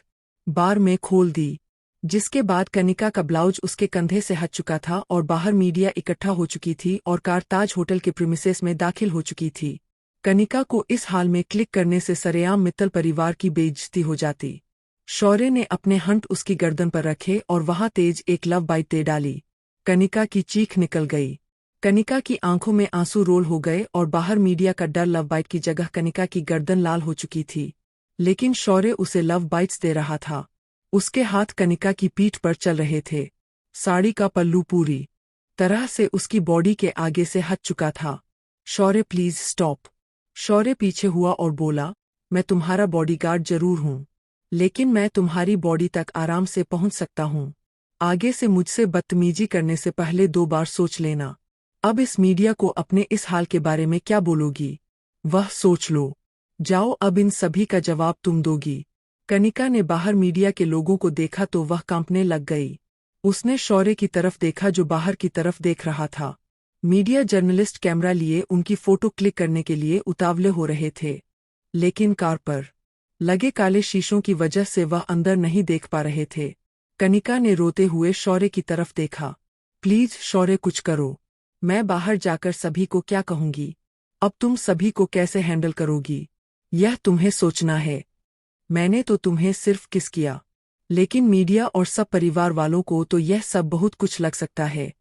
बार में खोल दी, जिसके बाद कनिका का ब्लाउज उसके कंधे से हट चुका था और बाहर मीडिया इकट्ठा हो चुकी थी और कार ताज होटल के प्रीमिसेस में दाखिल हो चुकी थी। कनिका को इस हाल में क्लिक करने से सरेआम मित्तल परिवार की बेइज्जती हो जाती। शौर्य ने अपने हंट उसकी गर्दन पर रखे और वहां तेज एक लव बाइट दे डाली। कनिका की चीख निकल गई। कनिका की आंखों में आंसू रोल हो गए और बाहर मीडिया का डर लव बाइट की जगह कनिका की गर्दन लाल हो चुकी थी। लेकिन शौर्य उसे लव बाइट्स दे रहा था। उसके हाथ कनिका की पीठ पर चल रहे थे। साड़ी का पल्लू पूरी तरह से उसकी बॉडी के आगे से हट चुका था। शौर्य प्लीज स्टॉप। शौर्य पीछे हुआ और बोला, मैं तुम्हारा बॉडीगार्ड जरूर हूँ, लेकिन मैं तुम्हारी बॉडी तक आराम से पहुंच सकता हूँ। आगे से मुझसे बदतमीजी करने से पहले 2 बार सोच लेना। अब इस मीडिया को अपने इस हाल के बारे में क्या बोलोगी, वह सोच लो। जाओ, अब इन सभी का जवाब तुम दोगी। कनिका ने बाहर मीडिया के लोगों को देखा तो वह कांपने लग गई। उसने शौर्य की तरफ देखा जो बाहर की तरफ देख रहा था। मीडिया जर्नलिस्ट कैमरा लिए उनकी फोटो क्लिक करने के लिए उतावले हो रहे थे, लेकिन कार पर लगे काले शीशों की वजह से वह अंदर नहीं देख पा रहे थे। कनिका ने रोते हुए शौर्य की तरफ देखा। प्लीज शौर्य, कुछ करो। मैं बाहर जाकर सभी को क्या कहूंगी? अब तुम सभी को कैसे हैंडल करोगी, यह तुम्हें सोचना है। मैंने तो तुम्हें सिर्फ किस किया, लेकिन मीडिया और सब परिवार वालों को तो यह सब बहुत कुछ लग सकता है।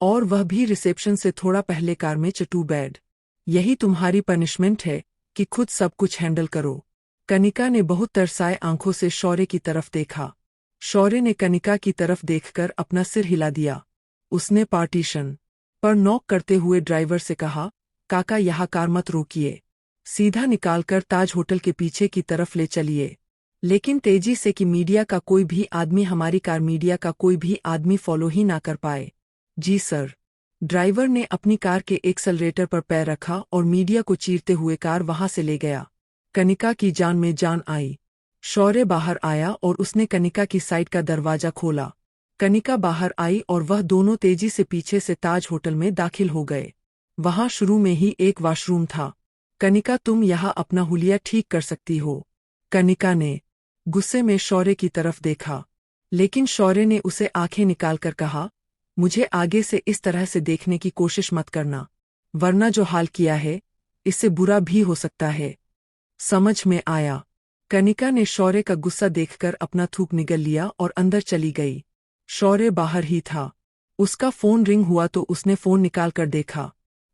और वह भी रिसेप्शन से थोड़ा पहले कार में चटू बेड। यही तुम्हारी पनिशमेंट है कि खुद सब कुछ हैंडल करो। कनिका ने बहुत तरसाए आंखों से शौर्य की तरफ देखा। शौर्य ने कनिका की तरफ देखकर अपना सिर हिला दिया। उसने पार्टीशन पर नॉक करते हुए ड्राइवर से कहा, काका यहाँ कार मत रोकिए, सीधा निकालकर ताज होटल के पीछे की तरफ ले चलिए, लेकिन तेजी से कि मीडिया का कोई भी आदमी हमारी कार मीडिया का कोई भी आदमी फॉलो ही ना कर पाए। जी सर। ड्राइवर ने अपनी कार के एक्सेलरेटर पर पैर रखा और मीडिया को चीरते हुए कार वहां से ले गया। कनिका की जान में जान आई। शौर्य बाहर आया और उसने कनिका की साइड का दरवाजा खोला। कनिका बाहर आई और वह दोनों तेजी से पीछे से ताज होटल में दाखिल हो गए। वहां शुरू में ही एक वॉशरूम था। कनिका, तुम यहाँ अपना हुलिया ठीक कर सकती हो। कनिका ने गुस्से में शौर्य की तरफ देखा, लेकिन शौर्य ने उसे आंखें निकालकर कहा, मुझे आगे से इस तरह से देखने की कोशिश मत करना, वरना जो हाल किया है इससे बुरा भी हो सकता है। समझ में आया? कनिका ने शौर्य का गुस्सा देखकर अपना थूक निगल लिया और अंदर चली गई। शौर्य बाहर ही था। उसका फोन रिंग हुआ तो उसने फोन निकालकर देखा।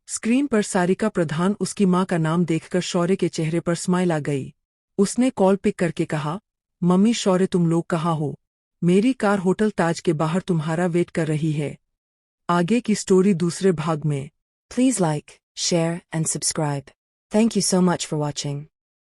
स्क्रीन पर सारिका प्रधान, उसकी मां का नाम देखकर शौर्य के चेहरे पर स्माइल आ गई। उसने कॉल पिक करके कहा, मम्मी शौर्य, तुम लोग कहाँ हो? मेरी कार होटल ताज के बाहर तुम्हारा वेट कर रही है। आगे की स्टोरी दूसरे भाग में। Please like, share and subscribe. Thank you so much for watching.